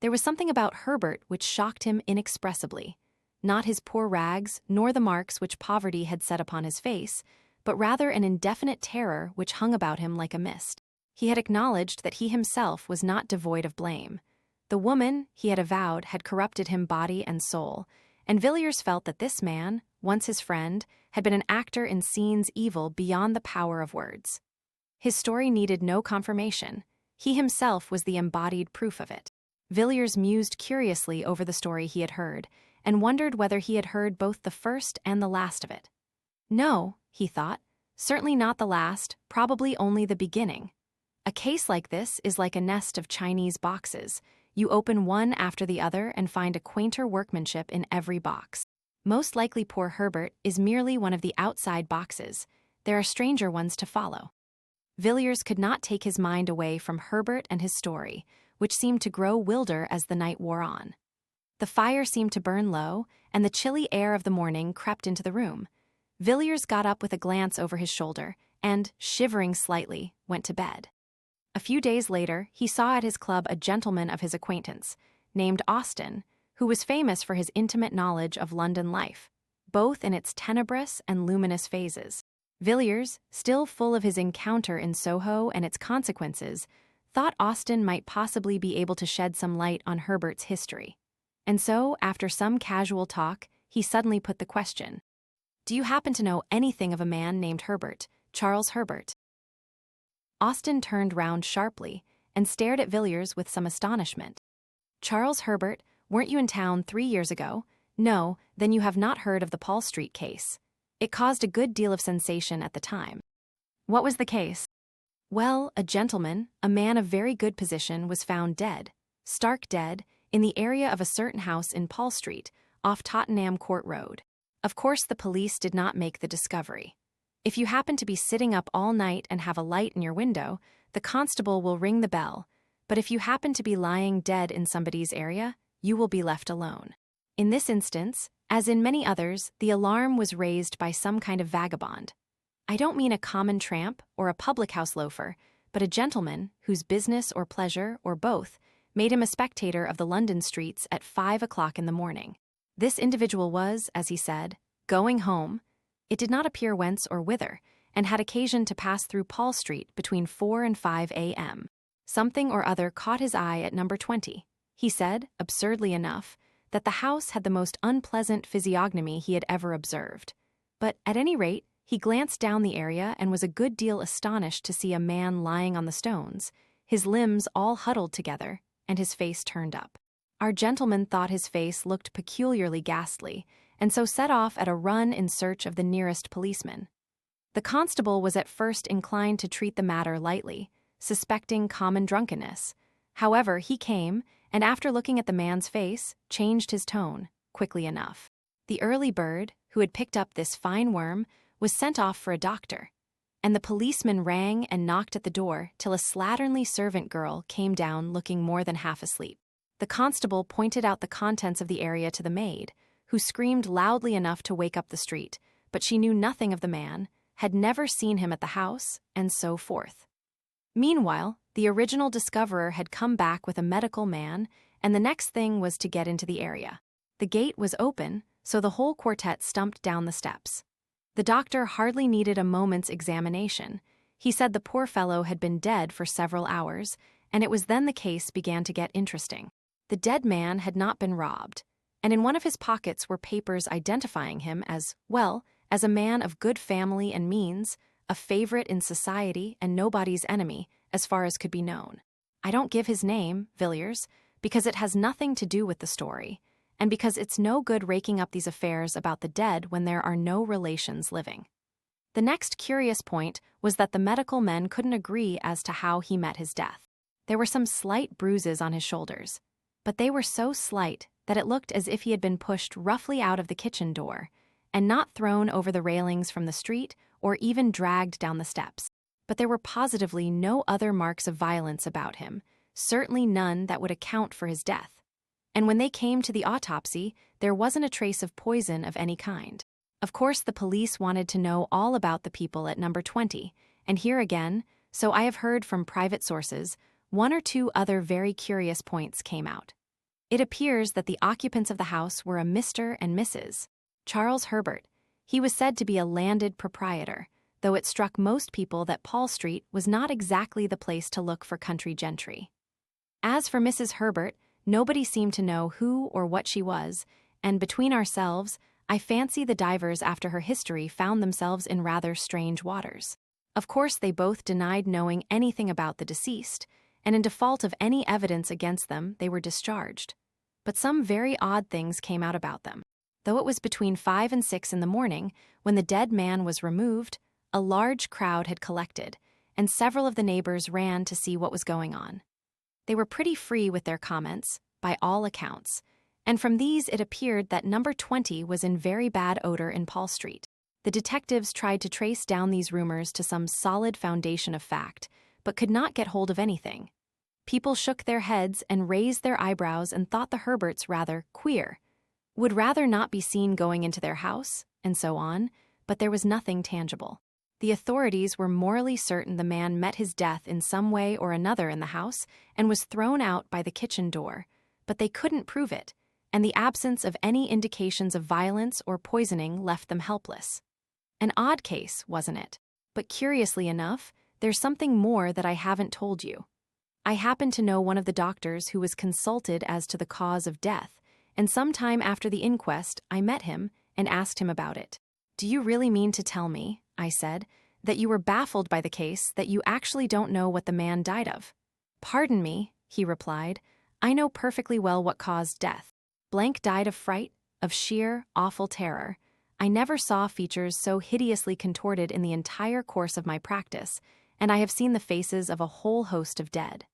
Speaker 1: There was something about Herbert which shocked him inexpressibly. Not his poor rags, nor the marks which poverty had set upon his face, but rather an indefinite terror which hung about him like a mist. He had acknowledged that he himself was not devoid of blame. The woman, he had avowed, had corrupted him body and soul, and Villiers felt that this man, once his friend, had been an actor in scenes evil beyond the power of words. His story needed no confirmation. He himself was the embodied proof of it. Villiers mused curiously over the story he had heard, and wondered whether he had heard both the first and the last of it. No, he thought, certainly not the last, probably only the beginning. A case like this is like a nest of Chinese boxes. You open one after the other and find a quainter workmanship in every box. Most likely poor Herbert is merely one of the outside boxes. There are stranger ones to follow. Villiers could not take his mind away from Herbert and his story, which seemed to grow wilder as the night wore on. The fire seemed to burn low, and the chilly air of the morning crept into the room. Villiers got up with a glance over his shoulder and, shivering slightly, went to bed. A few days later, he saw at his club a gentleman of his acquaintance, named Austin, who was famous for his intimate knowledge of London life, both in its tenebrous and luminous phases. Villiers, still full of his encounter in Soho and its consequences, thought Austin might possibly be able to shed some light on Herbert's history. And so, after some casual talk, he suddenly put the question, "Do you happen to know anything of a man named Herbert, Charles Herbert?" Austin turned round sharply and stared at Villiers with some astonishment. "Charles Herbert, weren't you in town 3 years ago? No, then you have not heard of the Paul Street case. It caused a good deal of sensation at the time." "What was the case?" "Well, a gentleman, a man of very good position, was found dead, stark dead, in the area of a certain house in Paul Street, off Tottenham Court Road. Of course, the police did not make the discovery. If you happen to be sitting up all night and have a light in your window, the constable will ring the bell, but if you happen to be lying dead in somebody's area, you will be left alone. In this instance, as in many others, the alarm was raised by some kind of vagabond. I don't mean a common tramp or a public-house loafer, but a gentleman whose business or pleasure, or both, made him a spectator of the London streets at 5 o'clock in the morning. This individual was, as he said, going home, it did not appear whence or whither, and had occasion to pass through Paul Street between 4 and 5 a.m. Something or other caught his eye at number 20. He said, absurdly enough, that the house had the most unpleasant physiognomy he had ever observed. But, at any rate, he glanced down the area and was a good deal astonished to see a man lying on the stones, his limbs all huddled together, and his face turned up. Our gentleman thought his face looked peculiarly ghastly, and so set off at a run in search of the nearest policeman. The constable was at first inclined to treat the matter lightly, suspecting common drunkenness. However, he came, and after looking at the man's face, changed his tone, quickly enough. The early bird, who had picked up this fine worm, was sent off for a doctor, and the policeman rang and knocked at the door till a slatternly servant girl came down looking more than half asleep. The constable pointed out the contents of the area to the maid, who screamed loudly enough to wake up the street, but she knew nothing of the man, had never seen him at the house, and so forth. Meanwhile, the original discoverer had come back with a medical man, and the next thing was to get into the area. The gate was open, so the whole quartet stumped down the steps. The doctor hardly needed a moment's examination. He said the poor fellow had been dead for several hours, and it was then the case began to get interesting. The dead man had not been robbed, and in one of his pockets were papers identifying him as, well, as a man of good family and means, a favorite in society and nobody's enemy, as far as could be known. I don't give his name, Villiers, because it has nothing to do with the story, and because it's no good raking up these affairs about the dead when there are no relations living. The next curious point was that the medical men couldn't agree as to how he met his death. There were some slight bruises on his shoulders, but they were so slight that it looked as if he had been pushed roughly out of the kitchen door, and not thrown over the railings from the street or even dragged down the steps. But there were positively no other marks of violence about him, certainly none that would account for his death. And when they came to the autopsy, there wasn't a trace of poison of any kind. Of course, the police wanted to know all about the people at number 20, and here again, so I have heard from private sources, one or two other very curious points came out. It appears that the occupants of the house were a Mr. and Mrs. Charles Herbert. He was said to be a landed proprietor, though it struck most people that Paul Street was not exactly the place to look for country gentry. As for Mrs. Herbert, nobody seemed to know who or what she was, and between ourselves, I fancy the divers after her history found themselves in rather strange waters. Of course, they both denied knowing anything about the deceased, and in default of any evidence against them, they were discharged. But some very odd things came out about them. Though it was between 5 and 6 in the morning, when the dead man was removed, a large crowd had collected, and several of the neighbors ran to see what was going on. They were pretty free with their comments, by all accounts, and from these it appeared that number 20 was in very bad odor in Paul Street. The detectives tried to trace down these rumors to some solid foundation of fact, but could not get hold of anything. People shook their heads and raised their eyebrows and thought the Herberts rather queer, would rather not be seen going into their house, and so on, but there was nothing tangible. The authorities were morally certain the man met his death in some way or another in the house and was thrown out by the kitchen door, but they couldn't prove it, and the absence of any indications of violence or poisoning left them helpless. An odd case, wasn't it? But curiously enough, there's something more that I haven't told you. I happen to know one of the doctors who was consulted as to the cause of death, and some time after the inquest I met him and asked him about it. "Do you really mean to tell me," I said, "that you were baffled by the case, that you actually don't know what the man died of?" "Pardon me," he replied, "I know perfectly well what caused death. Blank died of fright, of sheer, awful terror. I never saw features so hideously contorted in the entire course of my practice, and I have seen the faces of a whole host of dead."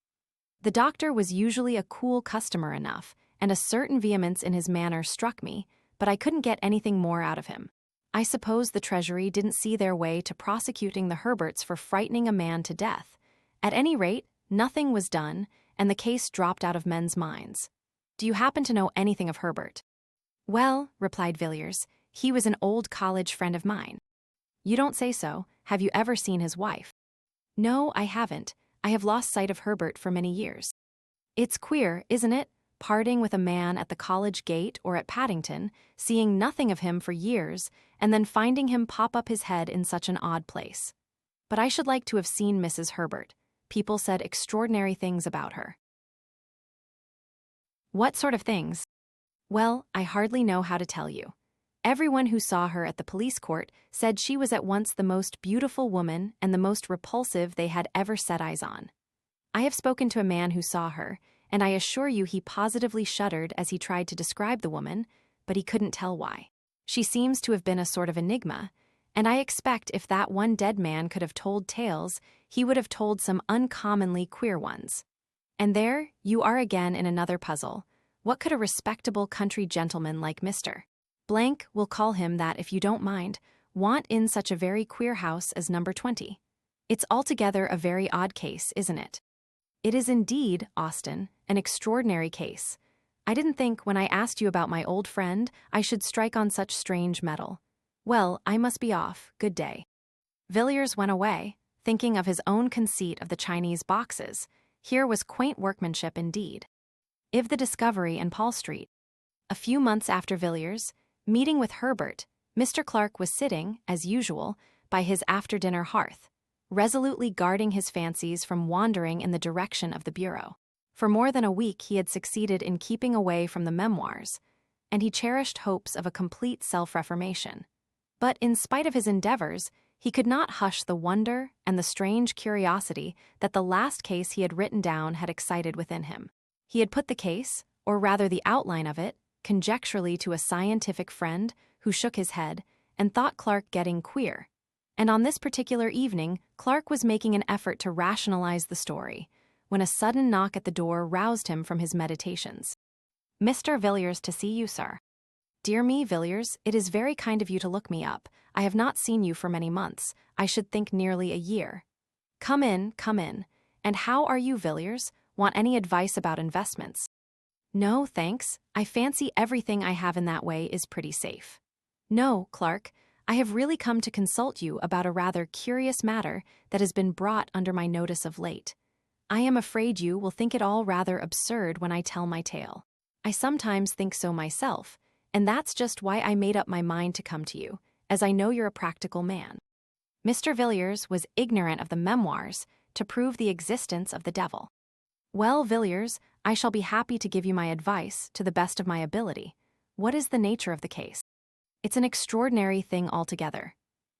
Speaker 1: The doctor was usually a cool customer enough, and a certain vehemence in his manner struck me, but I couldn't get anything more out of him. I suppose the Treasury didn't see their way to prosecuting the Herberts for frightening a man to death. At any rate, nothing was done, and the case dropped out of men's minds. "Do you happen to know anything of Herbert?" "Well," replied Villiers, "he was an old college friend of mine." "You don't say so. Have you ever seen his wife?" "No, I haven't. I have lost sight of Herbert for many years." "It's queer, isn't it? Parting with a man at the college gate or at Paddington, seeing nothing of him for years, and then finding him pop up his head in such an odd place. But I should like to have seen Mrs. Herbert. People said extraordinary things about her." "What sort of things?" "Well, I hardly know how to tell you. Everyone who saw her at the police court said she was at once the most beautiful woman and the most repulsive they had ever set eyes on. I have spoken to a man who saw her, and I assure you he positively shuddered as he tried to describe the woman, but he couldn't tell why. She seems to have been a sort of enigma, and I expect if that one dead man could have told tales, he would have told some uncommonly queer ones. And there, you are again in another puzzle. What could a respectable country gentleman like Mr. Blank, we'll call him that if you don't mind, want in such a very queer house as number 20? It's altogether a very odd case, isn't it?" "It is indeed, Austin, an extraordinary case. I didn't think, when I asked you about my old friend, I should strike on such strange metal. Well, I must be off. Good day." Villiers went away, thinking of his own conceit of the Chinese boxes. Here was quaint workmanship indeed. Of the discovery in Paul Street. A few months after Villiers' meeting with Herbert, Mr. Clark was sitting, as usual, by his after-dinner hearth, resolutely guarding his fancies from wandering in the direction of the bureau. For more than a week he had succeeded in keeping away from the memoirs, and he cherished hopes of a complete self-reformation. But in spite of his endeavors, he could not hush the wonder and the strange curiosity that the last case he had written down had excited within him. He had put the case, or rather the outline of it, conjecturally to a scientific friend who shook his head and thought Clark getting queer. And on this particular evening, Clark was making an effort to rationalize the story, when a sudden knock at the door roused him from his meditations. "Mr. Villiers to see you, sir." "Dear me, Villiers, it is very kind of you to look me up. I have not seen you for many months, I should think nearly a year." Come in, come in. And how are you, Villiers? Want any advice about investments?" "No, thanks. I fancy everything I have in that way is pretty safe." "No, Clark. I have really come to consult you about a rather curious matter that has been brought under my notice of late. I am afraid you will think it all rather absurd when I tell my tale. I sometimes think so myself, and that's just why I made up my mind to come to you, as I know you're a practical man." Mr. Villiers was ignorant of the memoirs to prove the existence of the devil. "Well, Villiers, I shall be happy to give you my advice to the best of my ability. What is the nature of the case?" "It's an extraordinary thing altogether.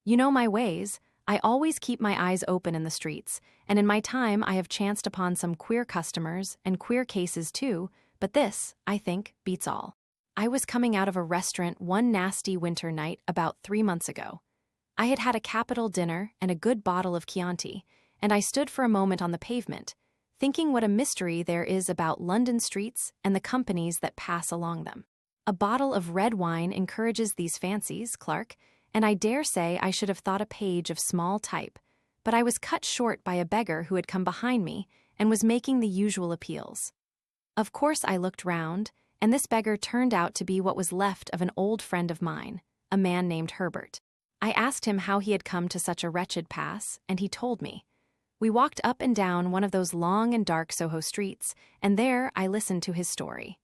Speaker 1: You know my ways. I always keep my eyes open in the streets, and in my time I have chanced upon some queer customers and queer cases too, but this, I think, beats all. I was coming out of a restaurant one nasty winter night about 3 months ago. I had had a capital dinner and a good bottle of Chianti, and I stood for a moment on the pavement, thinking what a mystery there is about London streets and the companies that pass along them. A bottle of red wine encourages these fancies, Clark, and I dare say I should have thought a page of small type, but I was cut short by a beggar who had come behind me and was making the usual appeals. Of course I looked round, and this beggar turned out to be what was left of an old friend of mine, a man named Herbert. I asked him how he had come to such a wretched pass, and he told me. We walked up and down one of those long and dark Soho streets, and there I listened to his story.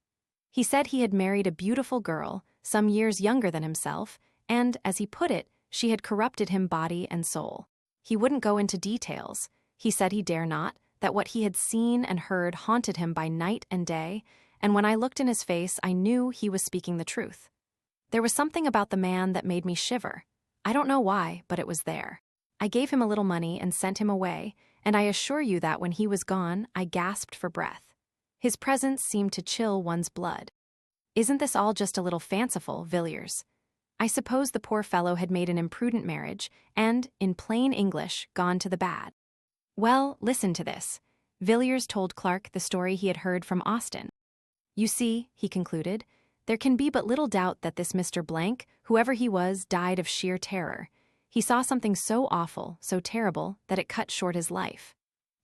Speaker 1: He said he had married a beautiful girl, some years younger than himself, and, as he put it, she had corrupted him body and soul. He wouldn't go into details. He said he dare not, that what he had seen and heard haunted him by night and day, and when I looked in his face I knew he was speaking the truth. There was something about the man that made me shiver. I don't know why, but it was there. I gave him a little money and sent him away, and I assure you that when he was gone I gasped for breath. His presence seemed to chill one's blood. Isn't this all just a little fanciful, Villiers? I suppose the poor fellow had made an imprudent marriage and, in plain English, gone to the bad. Well, listen to this. Villiers told Clark the story he had heard from Austin. You see, he concluded, there can be but little doubt that this Mr. Blank, whoever he was, died of sheer terror. He saw something so awful, so terrible, that it cut short his life.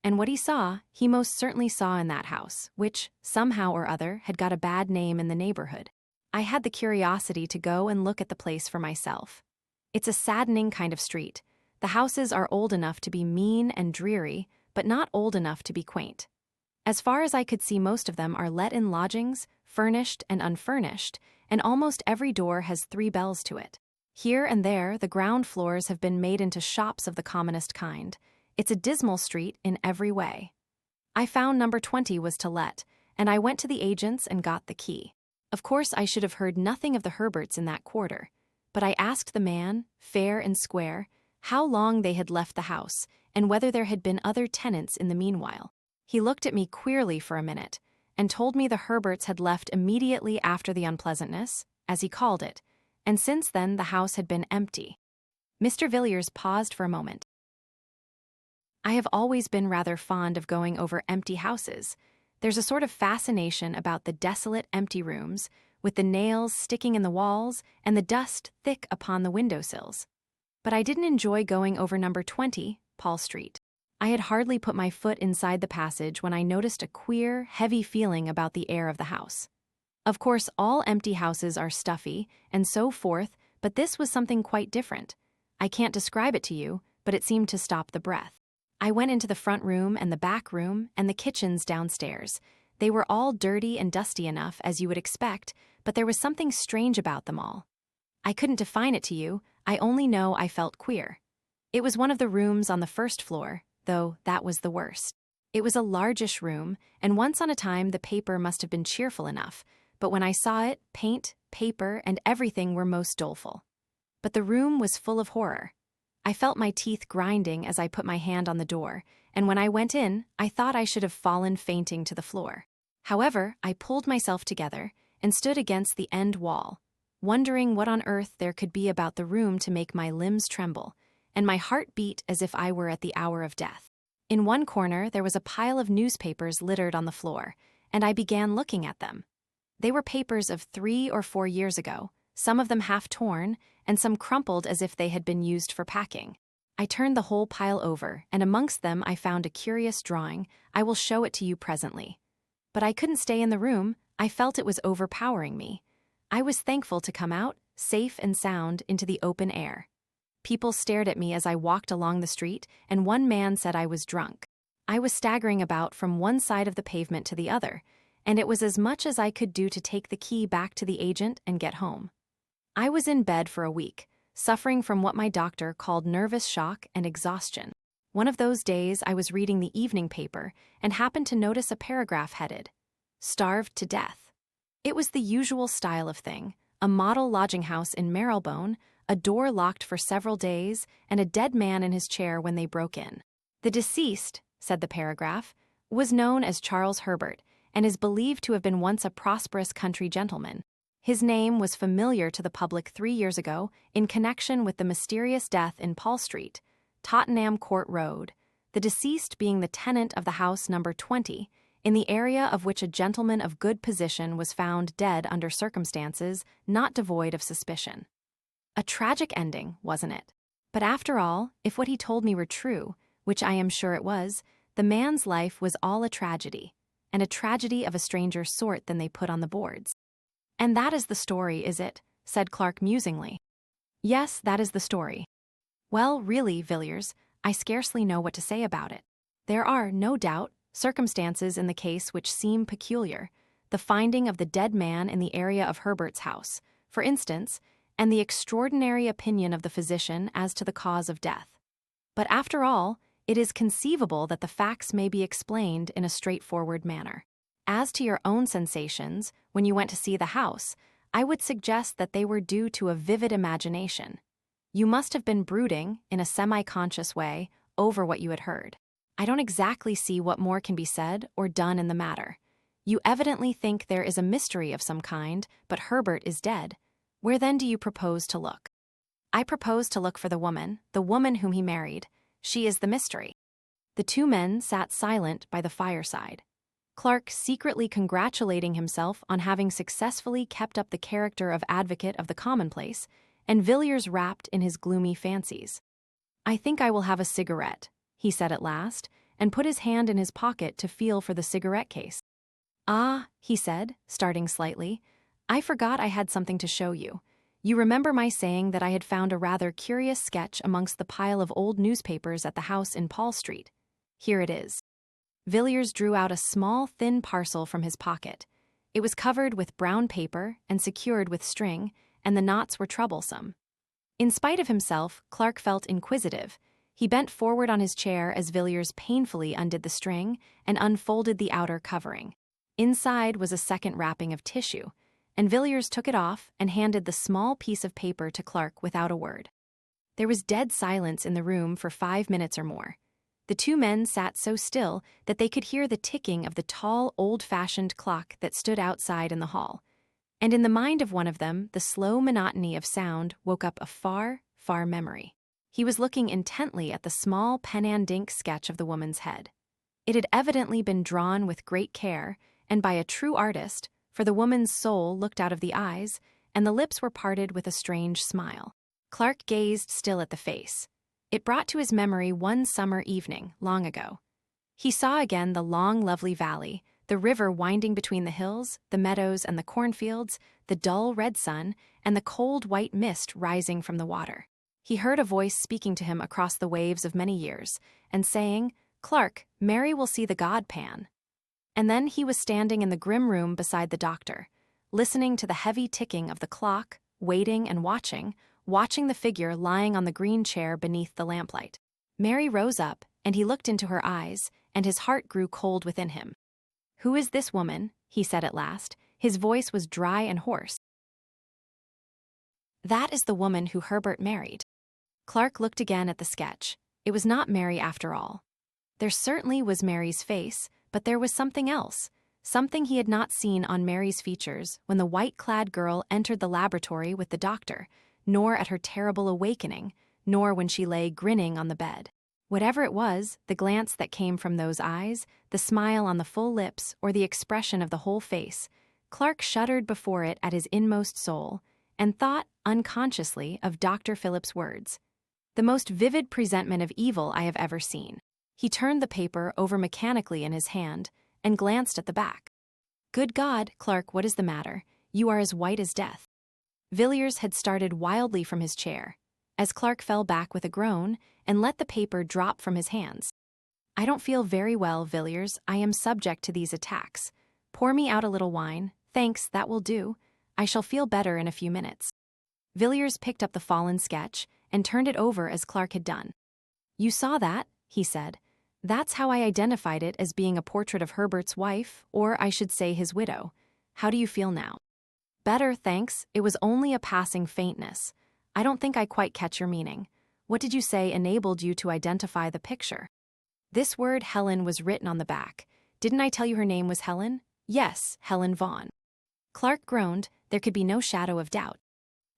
Speaker 1: And what he most certainly saw in that house, which, somehow or other, had got a bad name in the neighborhood. I had the curiosity to go and look at the place for myself. It's a saddening kind of street. The houses are old enough to be mean and dreary, but not old enough to be quaint. As far as I could see, most of them are let in lodgings, furnished and unfurnished, and almost every door has 3 bells to it. Here and there, the ground floors have been made into shops of the commonest kind. It's a dismal street in every way. I found number 20 was to let, and I went to the agents and got the key. Of course, I should have heard nothing of the Herberts in that quarter, but I asked the man, fair and square, how long they had left the house, and whether there had been other tenants in the meanwhile. He looked at me queerly for a minute, and told me the Herberts had left immediately after the unpleasantness, as he called it, and since then the house had been empty. Mr. Villiers paused for a moment. I have always been rather fond of going over empty houses. There's a sort of fascination about the desolate empty rooms, with the nails sticking in the walls and the dust thick upon the windowsills. But I didn't enjoy going over number 20, Paul Street. I had hardly put my foot inside the passage when I noticed a queer, heavy feeling about the air of the house. Of course, all empty houses are stuffy, and so forth, but this was something quite different. I can't describe it to you, but it seemed to stop the breath. I went into the front room and the back room and the kitchens downstairs. They were all dirty and dusty enough, as you would expect, but there was something strange about them all. I couldn't define it to you, I only know I felt queer. It was one of the rooms on the first floor, though that was the worst. It was a largish room, and once on a time the paper must have been cheerful enough, but when I saw it, paint, paper, and everything were most doleful. But the room was full of horror. I felt my teeth grinding as I put my hand on the door, and when I went in, I thought I should have fallen fainting to the floor. However, I pulled myself together and stood against the end wall, wondering what on earth there could be about the room to make my limbs tremble, and my heart beat as if I were at the hour of death. In one corner there was a pile of newspapers littered on the floor, and I began looking at them. They were papers of 3 or 4 years ago, some of them half torn, and some crumpled as if they had been used for packing. I turned the whole pile over, and amongst them I found a curious drawing. I will show it to you presently. But I couldn't stay in the room. I felt it was overpowering me. I was thankful to come out, safe and sound, into the open air. People stared at me as I walked along the street, and one man said I was drunk. I was staggering about from one side of the pavement to the other, and it was as much as I could do to take the key back to the agent and get home. I was in bed for a week, suffering from what my doctor called nervous shock and exhaustion. One of those days I was reading the evening paper and happened to notice a paragraph headed, "Starved to Death." It was the usual style of thing, a model lodging house in Marylebone, a door locked for several days, and a dead man in his chair when they broke in. The deceased, said the paragraph, was known as Charles Herbert, and is believed to have been once a prosperous country gentleman. His name was familiar to the public 3 years ago in connection with the mysterious death in Paul Street, Tottenham Court Road, the deceased being the tenant of the house number 20, in the area of which a gentleman of good position was found dead under circumstances not devoid of suspicion. A tragic ending, wasn't it? But after all, if what he told me were true, which I am sure it was, the man's life was all a tragedy, and a tragedy of a stranger sort than they put on the boards. And that is the story, is it? Said Clark musingly. Yes, that is the story. Well, really, Villiers, I scarcely know what to say about it. There are, no doubt, circumstances in the case which seem peculiar, the finding of the dead man in the area of Herbert's house, for instance, and the extraordinary opinion of the physician as to the cause of death. But after all, it is conceivable that the facts may be explained in a straightforward manner. As to your own sensations, when you went to see the house, I would suggest that they were due to a vivid imagination. You must have been brooding, in a semi-conscious way, over what you had heard. I don't exactly see what more can be said or done in the matter. You evidently think there is a mystery of some kind, but Herbert is dead. Where then do you propose to look? I propose to look for the woman whom he married. She is the mystery. The two men sat silent by the fireside. Clark secretly congratulating himself on having successfully kept up the character of advocate of the commonplace, and Villiers wrapped in his gloomy fancies. I think I will have a cigarette, he said at last, and put his hand in his pocket to feel for the cigarette case. Ah, he said, starting slightly, I forgot I had something to show you. You remember my saying that I had found a rather curious sketch amongst the pile of old newspapers at the house in Paul Street. Here it is. Villiers drew out a small, thin parcel from his pocket. It was covered with brown paper and secured with string, and the knots were troublesome. In spite of himself, Clark felt inquisitive. He bent forward on his chair as Villiers painfully undid the string and unfolded the outer covering. Inside was a second wrapping of tissue, and Villiers took it off and handed the small piece of paper to Clark without a word. There was dead silence in the room for 5 minutes or more. The two men sat so still that they could hear the ticking of the tall, old-fashioned clock that stood outside in the hall, and in the mind of one of them the slow monotony of sound woke up a far, far memory. He was looking intently at the small pen-and-ink sketch of the woman's head. It had evidently been drawn with great care, and by a true artist, for the woman's soul looked out of the eyes, and the lips were parted with a strange smile. Clark gazed still at the face. It brought to his memory one summer evening, long ago. He saw again the long, lovely valley, the river winding between the hills, the meadows and the cornfields, the dull red sun, and the cold white mist rising from the water. He heard a voice speaking to him across the waves of many years, and saying, "Clark, Mary will see the god pan." And then he was standing in the grim room beside the doctor, listening to the heavy ticking of the clock, waiting and watching the figure lying on the green chair beneath the lamplight. Mary rose up, and he looked into her eyes, and his heart grew cold within him. "Who is this woman?" he said at last. His voice was dry and hoarse. "That is the woman who Herbert married." Clark looked again at the sketch. It was not Mary after all. There certainly was Mary's face, but there was something else, something he had not seen on Mary's features when the white-clad girl entered the laboratory with the doctor, nor at her terrible awakening, nor when she lay grinning on the bed. Whatever it was, the glance that came from those eyes, the smile on the full lips, or the expression of the whole face, Clark shuddered before it at his inmost soul, and thought, unconsciously, of Dr. Phillips' words. The most vivid presentment of evil I have ever seen. He turned the paper over mechanically in his hand, and glanced at the back. "Good God, Clark, what is the matter? You are as white as death." Villiers had started wildly from his chair, as Clark fell back with a groan, and let the paper drop from his hands. "I don't feel very well, Villiers. I am subject to these attacks. Pour me out a little wine. Thanks, that will do. I shall feel better in a few minutes." Villiers picked up the fallen sketch, and turned it over as Clark had done. "You saw that?" he said. "That's how I identified it as being a portrait of Herbert's wife, or I should say his widow. How do you feel now?" "Better, thanks. It was only a passing faintness. I don't think I quite catch your meaning. What did you say enabled you to identify the picture?" "This word Helen was written on the back. Didn't I tell you her name was Helen?" "Yes, Helen Vaughan." Clark groaned. There could be no shadow of doubt.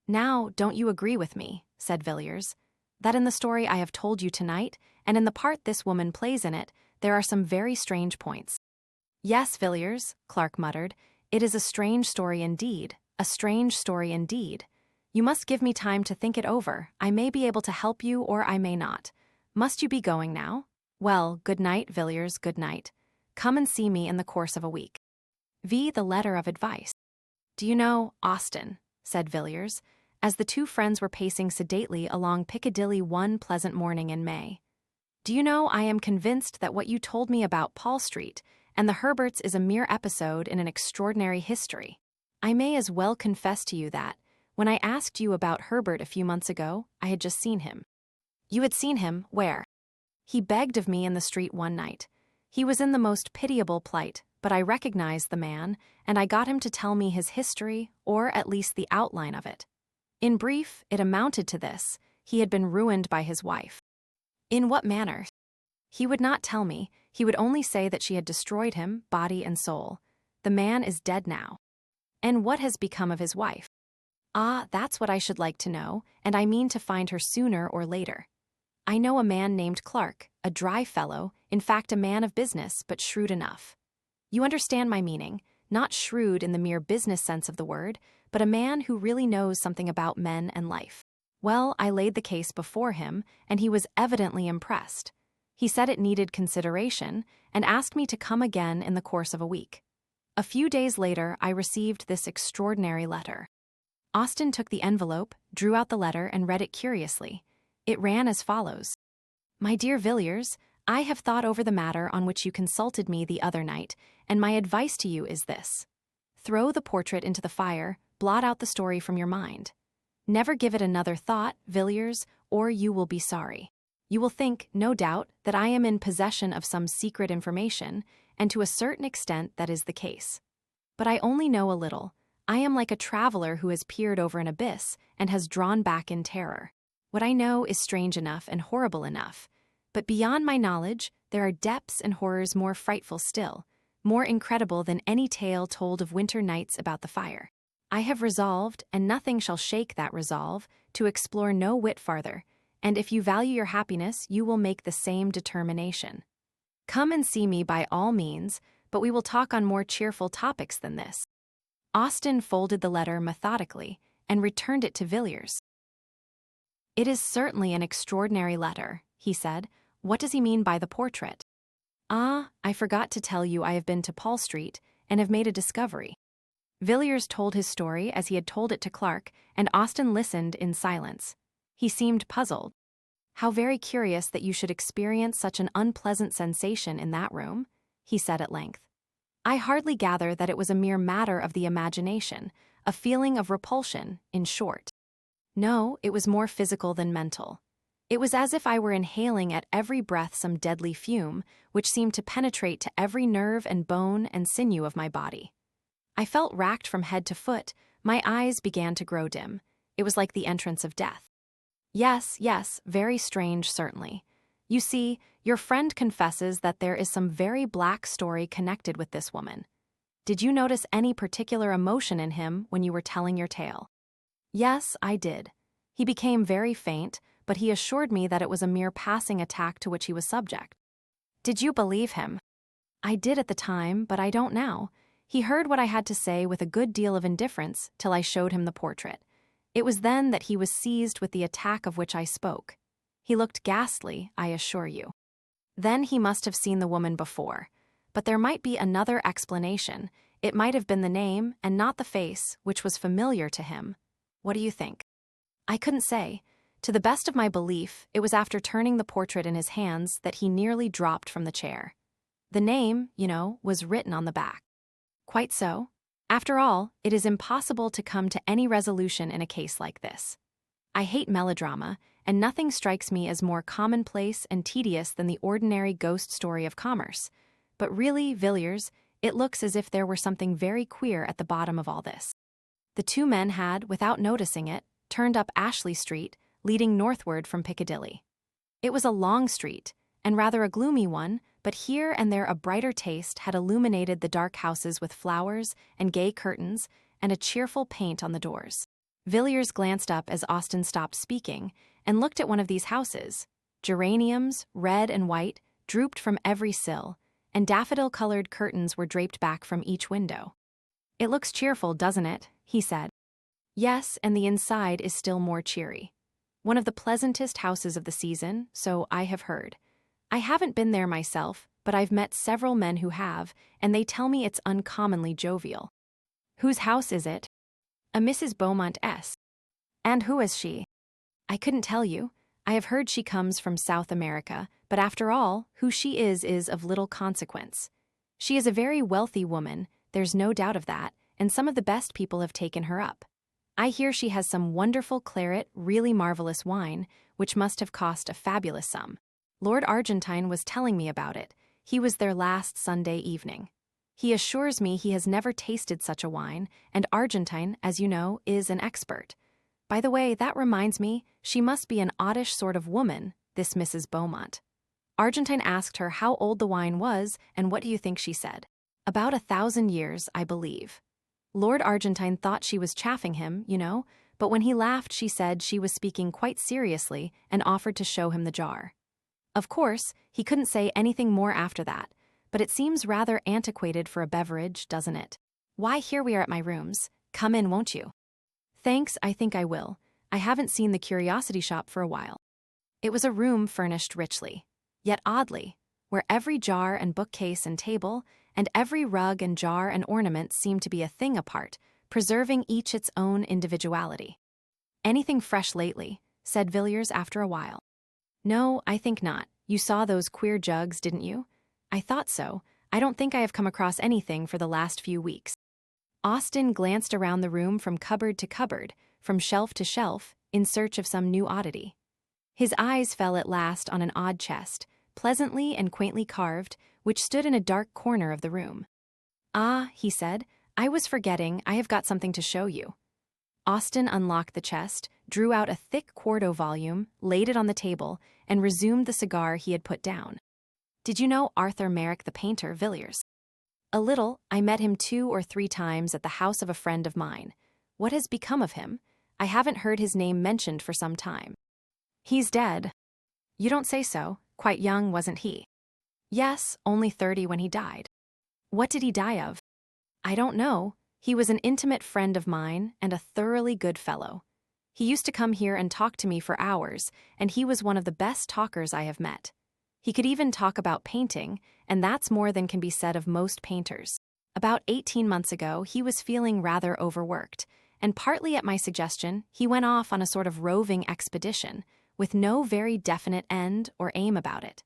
Speaker 1: "Now, don't you agree with me?" said Villiers. that in the story I have told you tonight, and in the part this woman plays in it, there are some very strange points. Yes, Villiers, Clark muttered, it is a strange story indeed, a strange story indeed. You must give me time to think it over. I may be able to help you or I may not. Must you be going now? Well, good night, Villiers, good night. Come and see me in the course of a week. V. The letter of advice. Do you know, Austin, said Villiers, as the two friends were pacing sedately along Piccadilly one pleasant morning in May. Do you know, I am convinced that what you told me about Paul Street and the Herberts is a mere episode in an extraordinary history. I may as well confess to you that, when I asked you about Herbert a few months ago, I had just seen him. You had seen him, where? He begged of me in the street one night. He was in the most pitiable plight, but I recognized the man, and I got him to tell me his history, or at least the outline of it. In brief, it amounted to this: he had been ruined by his wife. In what manner? He would not tell me. He would only say that she had destroyed him, body and soul. The man is dead now. And what has become of his wife? Ah, that's what I should like to know, and I mean to find her sooner or later. I know a man named Clark, a dry fellow, in fact a man of business, but shrewd enough. You understand my meaning, not shrewd in the mere business sense of the word, but a man who really knows something about men and life. Well, I laid the case before him, and he was evidently impressed. He said it needed consideration, and asked me to come again in the course of a week. A few days later, I received this extraordinary letter. Austin took the envelope, drew out the letter, and read it curiously. It ran as follows. My dear Villiers, I have thought over the matter on which you consulted me the other night, and my advice to you is this. Throw the portrait into the fire, blot out the story from your mind. Never give it another thought, Villiers, or you will be sorry. You will think, no doubt, that I am in possession of some secret information, and to a certain extent that is the case. But I only know a little. I am like a traveler who has peered over an abyss and has drawn back in terror. What I know is strange enough and horrible enough, but beyond my knowledge, there are depths and horrors more frightful still, more incredible than any tale told of winter nights about the fire. I have resolved, and nothing shall shake that resolve, to explore no whit farther, and if you value your happiness, you will make the same determination. Come and see me by all means, but we will talk on more cheerful topics than this. Austin folded the letter methodically and returned it to Villiers. It is certainly an extraordinary letter, he said. What does he mean by the portrait? Ah, I forgot to tell you I have been to Paul Street and have made a discovery. Villiers told his story as he had told it to Clark, and Austin listened in silence. He seemed puzzled. How very curious that you should experience such an unpleasant sensation in that room, he said at length. I hardly gather that it was a mere matter of the imagination, a feeling of repulsion, in short. No, it was more physical than mental. It was as if I were inhaling at every breath some deadly fume, which seemed to penetrate to every nerve and bone and sinew of my body. I felt racked from head to foot. My eyes began to grow dim. It was like the entrance of death. Yes, very strange, certainly. You see, your friend confesses that there is some very black story connected with this woman. Did you notice any particular emotion in him when you were telling your tale? Yes, I did. He became very faint, but he assured me that it was a mere passing attack to which he was subject. Did you believe him? I did at the time, but I don't now. He heard what I had to say with a good deal of indifference till I showed him the portrait. It was then that he was seized with the attack of which I spoke. He looked ghastly, I assure you. Then he must have seen the woman before. But there might be another explanation. It might have been the name, and not the face, which was familiar to him. What do you think? I couldn't say. To the best of my belief, it was after turning the portrait in his hands that he nearly dropped from the chair. The name, you know, was written on the back. Quite so. After all, it is impossible to come to any resolution in a case like this. I hate melodrama, and nothing strikes me as more commonplace and tedious than the ordinary ghost story of commerce. But really, Villiers, it looks as if there were something very queer at the bottom of all this. The two men had, without noticing it, turned up Ashley Street, leading northward from Piccadilly. It was a long street, and rather a gloomy one, but here and there a brighter taste had illuminated the dark houses with flowers and gay curtains and a cheerful paint on the doors. Villiers glanced up as Austen stopped speaking and looked at one of these houses. Geraniums, red and white, drooped from every sill, and daffodil-colored curtains were draped back from each window. "It looks cheerful, doesn't it?" he said. "Yes, and the inside is still more cheery. One of the pleasantest houses of the season, so I have heard. I haven't been there myself, but I've met several men who have, and they tell me it's uncommonly jovial." "Whose house is it?" "A Mrs. Beaumont S. "And who is she?" "I couldn't tell you. I have heard she comes from South America, but after all, who she is of little consequence. She is a very wealthy woman, there's no doubt of that, and some of the best people have taken her up. I hear she has some wonderful claret, really marvelous wine, which must have cost a fabulous sum. Lord Argentine was telling me about it. He was there last Sunday evening. He assures me he has never tasted such a wine, and Argentine, as you know, is an expert. By the way, that reminds me, she must be an oddish sort of woman, this Mrs. Beaumont." Argentine asked her how old the wine was, and what do you think she said? "About 1,000 years, I believe." Lord Argentine thought she was chaffing him, you know, but when he laughed she said she was speaking quite seriously and offered to show him the jar. Of course, he couldn't say anything more after that, but it seems rather antiquated for a beverage, doesn't it? "Why, here we are at my rooms. Come in, won't you?" "Thanks, I think I will. I haven't seen the curiosity shop for a while." It was a room furnished richly, yet oddly, where every jar and bookcase and table, and every rug and jar and ornament seemed to be a thing apart, preserving each its own individuality. "Anything fresh lately?" said Villiers after a while. "No, I think not. You saw those queer jugs, didn't you?" "I thought so. I don't think I have come across anything for the last few weeks." Austen glanced around the room from cupboard to cupboard, from shelf to shelf, in search of some new oddity. His eyes fell at last on an odd chest, pleasantly and quaintly carved, which stood in a dark corner of the room. "Ah," he said, "I was forgetting, I have got something to show you." Austen unlocked the chest, drew out a thick quarto volume, laid it on the table, and resumed the cigar he had put down. "Did you know Arthur Machen the painter, Villiers?" "A little. I met him 2 or 3 times at the house of a friend of mine. What has become of him? I haven't heard his name mentioned for some time." "He's dead." "You don't say so. Quite young, wasn't he?" "Yes, only 30 when he died." "What did he die of?" "I don't know. He was an intimate friend of mine and a thoroughly good fellow. He used to come here and talk to me for hours, and he was one of the best talkers I have met. He could even talk about painting, and that's more than can be said of most painters. About 18 months ago, he was feeling rather overworked, and partly at my suggestion, he went off on a sort of roving expedition, with no very definite end or aim about it.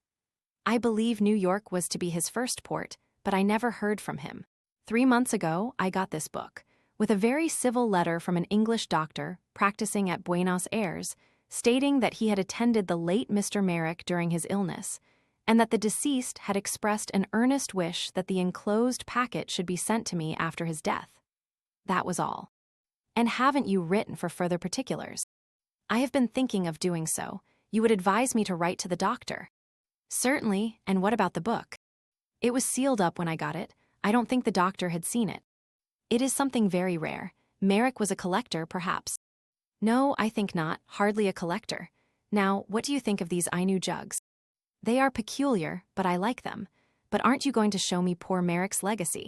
Speaker 1: I believe New York was to be his first port, but I never heard from him. 3 months ago, I got this book, with a very civil letter from an English doctor practicing at Buenos Aires, stating that he had attended the late Mr. Merrick during his illness, and that the deceased had expressed an earnest wish that the enclosed packet should be sent to me after his death. That was all. "And haven't you written for further particulars?" "I have been thinking of doing so. You would advise me to write to the doctor?" "Certainly, and what about the book?" "It was sealed up when I got it. I don't think the doctor had seen it." "It is something very rare. Merrick was a collector, perhaps." "No, I think not. Hardly a collector. Now, what do you think of these Ainu jugs?" "They are peculiar, but I like them. But aren't you going to show me poor Merrick's legacy?"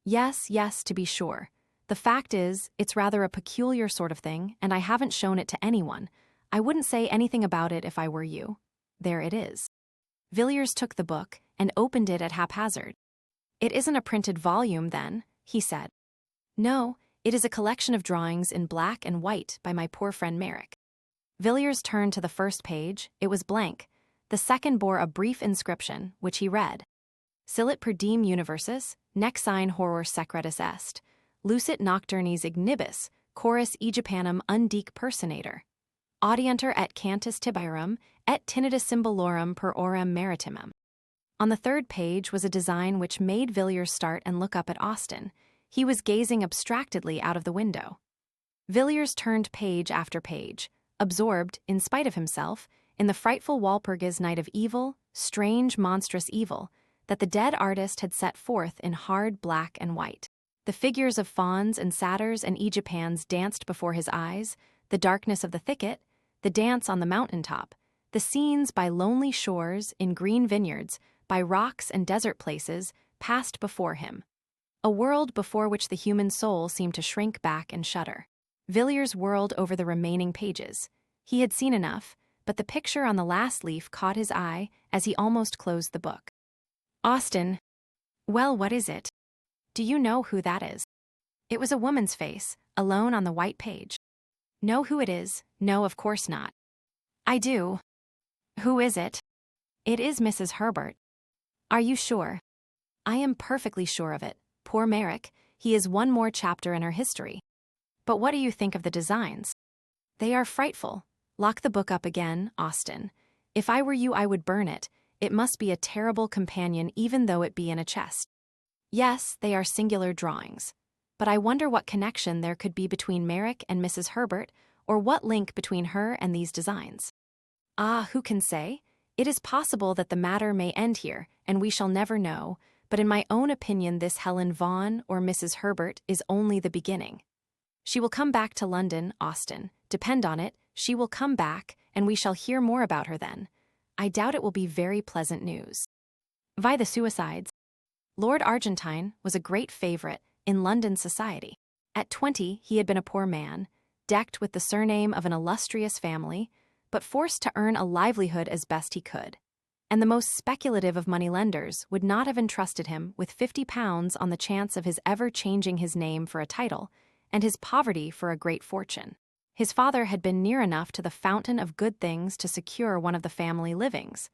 Speaker 1: "Yes, yes, to be sure. The fact is, it's rather a peculiar sort of thing, and I haven't shown it to anyone. I wouldn't say anything about it if I were you. There it is." Villiers took the book and opened it at haphazard. "It isn't a printed volume, then?" he said. "No, it is a collection of drawings in black and white by my poor friend Merrick." Villiers turned to the first page. It was blank. The second bore a brief inscription, which he read. "Silit per diem universis, nec sine horror secretus est, lucit nocturnis ignibus, chorus Egypanum undique personator. Audienter et cantus tibirum, et tinnitus symbolorum per orem maritimum." On the third page was a design which made Villiers start and look up at Austen. He was gazing abstractedly out of the window. Villiers turned page after page, absorbed, in spite of himself, in the frightful Walpurgis night of evil, strange, monstrous evil, that the dead artist had set forth in hard black and white. The figures of fauns and satyrs and Aegipans danced before his eyes, the darkness of the thicket, the dance on the mountaintop, the scenes by lonely shores, in green vineyards, by rocks and desert places, passed before him. A world before which the human soul seemed to shrink back and shudder. Villiers whirled over the remaining pages. He had seen enough, but the picture on the last leaf caught his eye as he almost closed the book. Austin. Well, what is it? Do you know who that is? It was a woman's face, alone on the white page. Know who it is? No, of course not. I do. Who is it? It is Mrs. Herbert. Are you sure? I am perfectly sure of it. Poor Merrick, he is one more chapter in her history. But what do you think of the designs? They are frightful. Lock the book up again, Austin. If I were you, I would burn it. It must be a terrible companion even though it be in a chest. Yes, they are singular drawings. But I wonder what connection there could be between Merrick and Mrs. Herbert, or what link between her and these designs. Ah, who can say? It is possible that the matter may end here, and we shall never know, but in my own opinion this Helen Vaughan or Mrs. Herbert is only the beginning. She will come back to London, Austin. Depend on it, she will come back, and we shall hear more about her then. I doubt it will be very pleasant news. By the suicides. Lord Argentine was a great favourite in London society. At 20, he had been a poor man, decked with the surname of an illustrious family, but forced to earn a livelihood as best he could. And the most speculative of moneylenders would not have entrusted him with £50 on the chance of his ever changing his name for a title, and his poverty for a great fortune. His father had been near enough to the fountain of good things to secure one of the family livings,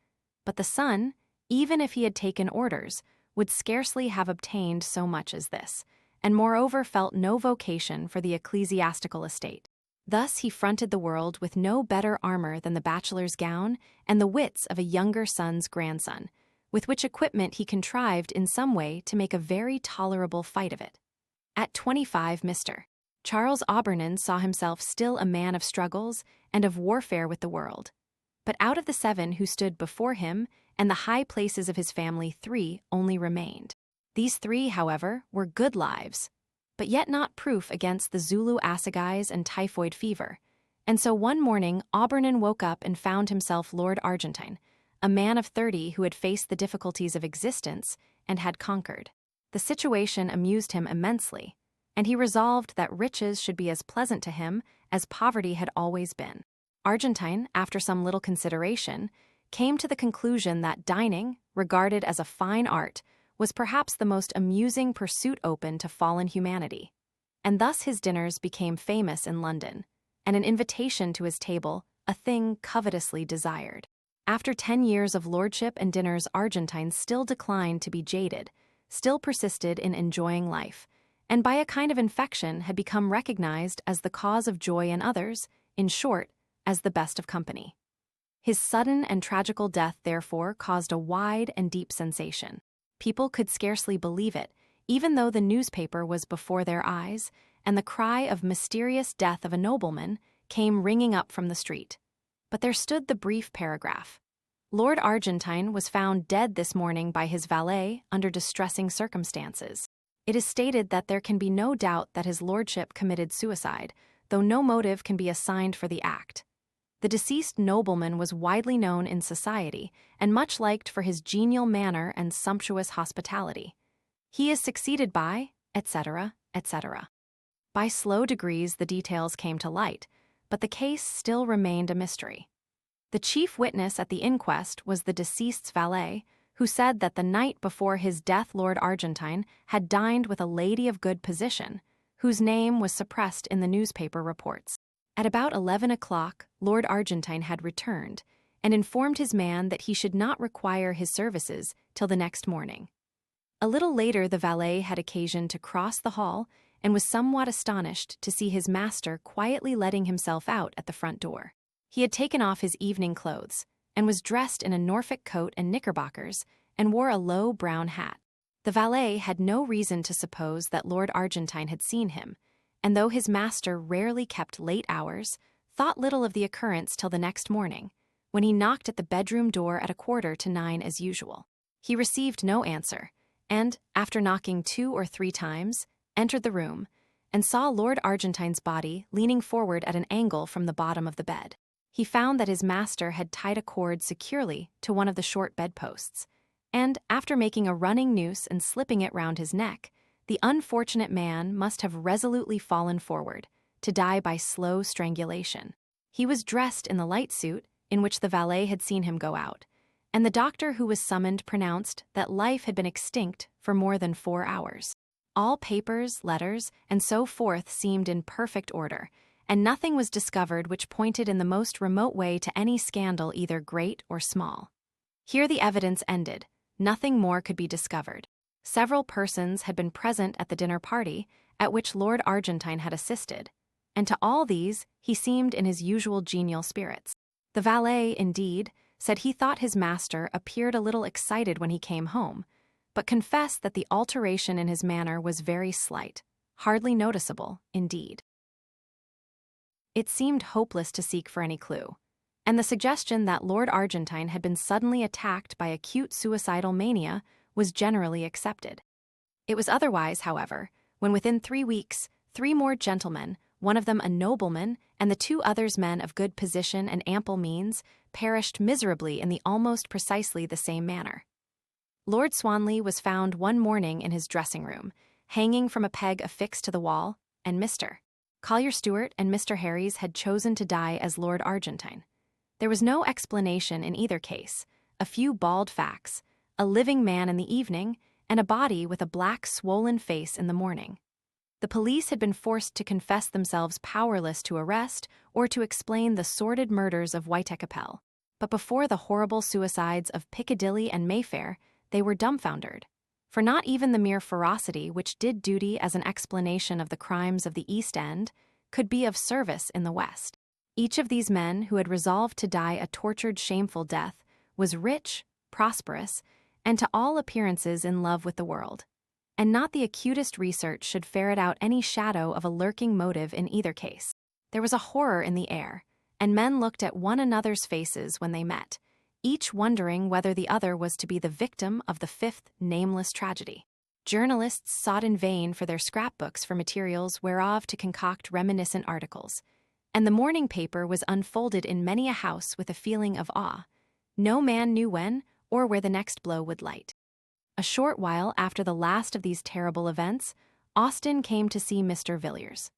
Speaker 1: but the son, even if he had taken orders, would scarcely have obtained so much as this, and moreover felt no vocation for the ecclesiastical estate. Thus he fronted the world with no better armor than the bachelor's gown and the wits of a younger son's grandson, with which equipment he contrived in some way to make a very tolerable fight of it. At 25, Mr. Charles Aubernon saw himself still a man of struggles and of warfare with the world. But out of the 7 who stood before him and the high places of his family, 3 only remained. These 3, however, were good lives, but yet not proof against the Zulu assegais and typhoid fever. And so one morning Aubernon woke up and found himself Lord Argentine, a man of 30 who had faced the difficulties of existence and had conquered. The situation amused him immensely, and he resolved that riches should be as pleasant to him as poverty had always been. Argentine, after some little consideration, came to the conclusion that dining, regarded as a fine art, was perhaps the most amusing pursuit open to fallen humanity. And thus his dinners became famous in London, and an invitation to his table a thing covetously desired. After 10 years of lordship and dinners, Argentine still declined to be jaded, still persisted in enjoying life, and by a kind of infection had become recognized as the cause of joy in others, in short, as the best of company. His sudden and tragical death, therefore, caused a wide and deep sensation. People could scarcely believe it, even though the newspaper was before their eyes, and the cry of mysterious death of a nobleman came ringing up from the street. But there stood the brief paragraph. Lord Argentine was found dead this morning by his valet under distressing circumstances. It is stated that there can be no doubt that his lordship committed suicide, though no motive can be assigned for the act. The deceased nobleman was widely known in society and much liked for his genial manner and sumptuous hospitality. He is succeeded by, etc., etc. By slow degrees the details came to light, but the case still remained a mystery. The chief witness at the inquest was the deceased's valet, who said that the night before his death Lord Argentine had dined with a lady of good position, whose name was suppressed in the newspaper reports. At about 11 o'clock, Lord Argentine had returned, and informed his man that he should not require his services till the next morning. A little later the valet had occasion to cross the hall, and was somewhat astonished to see his master quietly letting himself out at the front door. He had taken off his evening clothes, and was dressed in a Norfolk coat and knickerbockers, and wore a low brown hat. The valet had no reason to suppose that Lord Argentine had seen him, and though his master rarely kept late hours, thought little of the occurrence till the next morning, when he knocked at the bedroom door at 8:45 as usual. He received no answer, and, after knocking 2 or 3 times, entered the room, and saw Lord Argentine's body leaning forward at an angle from the bottom of the bed. He found that his master had tied a cord securely to one of the short bedposts, and, after making a running noose and slipping it round his neck, the unfortunate man must have resolutely fallen forward, to die by slow strangulation. He was dressed in the light suit in which the valet had seen him go out, and the doctor who was summoned pronounced that life had been extinct for more than 4 hours. All papers, letters, and so forth seemed in perfect order, and nothing was discovered which pointed in the most remote way to any scandal either great or small. Here the evidence ended. Nothing more could be discovered. Several persons had been present at the dinner party at which Lord Argentine had assisted, and to all these he seemed in his usual genial spirits. The valet, indeed, said he thought his master appeared a little excited when he came home, but confessed that the alteration in his manner was very slight, hardly noticeable, indeed. It seemed hopeless to seek for any clue, and the suggestion that Lord Argentine had been suddenly attacked by acute suicidal mania was generally accepted. It was otherwise, however, when within 3 weeks, 3 more gentlemen, one of them a nobleman, and the 2 others men of good position and ample means, perished miserably in the almost precisely the same manner. Lord Swanley was found one morning in his dressing-room, hanging from a peg affixed to the wall, and Mr. Collier Stewart and Mr. Harries had chosen to die as Lord Argentine. There was no explanation in either case, a few bald facts, a living man in the evening, and a body with a black swollen face in the morning. The police had been forced to confess themselves powerless to arrest or to explain the sordid murders of Whitecapel, but before the horrible suicides of Piccadilly and Mayfair, they were dumbfounded, for not even the mere ferocity which did duty as an explanation of the crimes of the East End could be of service in the West. Each of these men who had resolved to die a tortured, shameful death was rich, prosperous, and to all appearances in love with the world, and not the acutest research should ferret out any shadow of a lurking motive in either case. There was a horror in the air, and men looked at one another's faces when they met, each wondering whether the other was to be the victim of the 5th nameless tragedy. Journalists sought in vain for their scrapbooks for materials whereof to concoct reminiscent articles, and the morning paper was unfolded in many a house with a feeling of awe. No man knew when or where the next blow would light. A short while after the last of these terrible events, Austen came to see Mr. Villiers.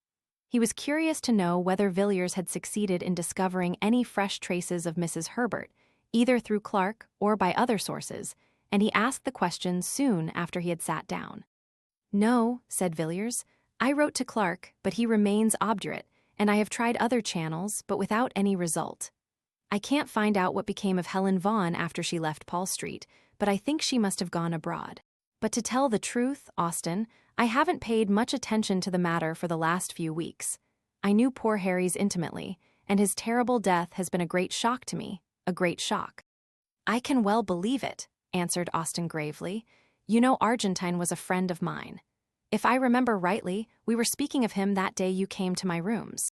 Speaker 1: He was curious to know whether Villiers had succeeded in discovering any fresh traces of Mrs. Herbert, either through Clark or by other sources, and he asked the question soon after he had sat down. "No," said Villiers, "I wrote to Clark, but he remains obdurate, and I have tried other channels, but without any result. I can't find out what became of Helen Vaughan after she left Paul Street, but I think she must have gone abroad. But to tell the truth, Austen, I haven't paid much attention to the matter for the last few weeks. I knew poor Harry's intimately, and his terrible death has been a great shock to me, a great shock." "I can well believe it," answered Austen gravely. "You know Argentine was a friend of mine. If I remember rightly, we were speaking of him that day you came to my rooms."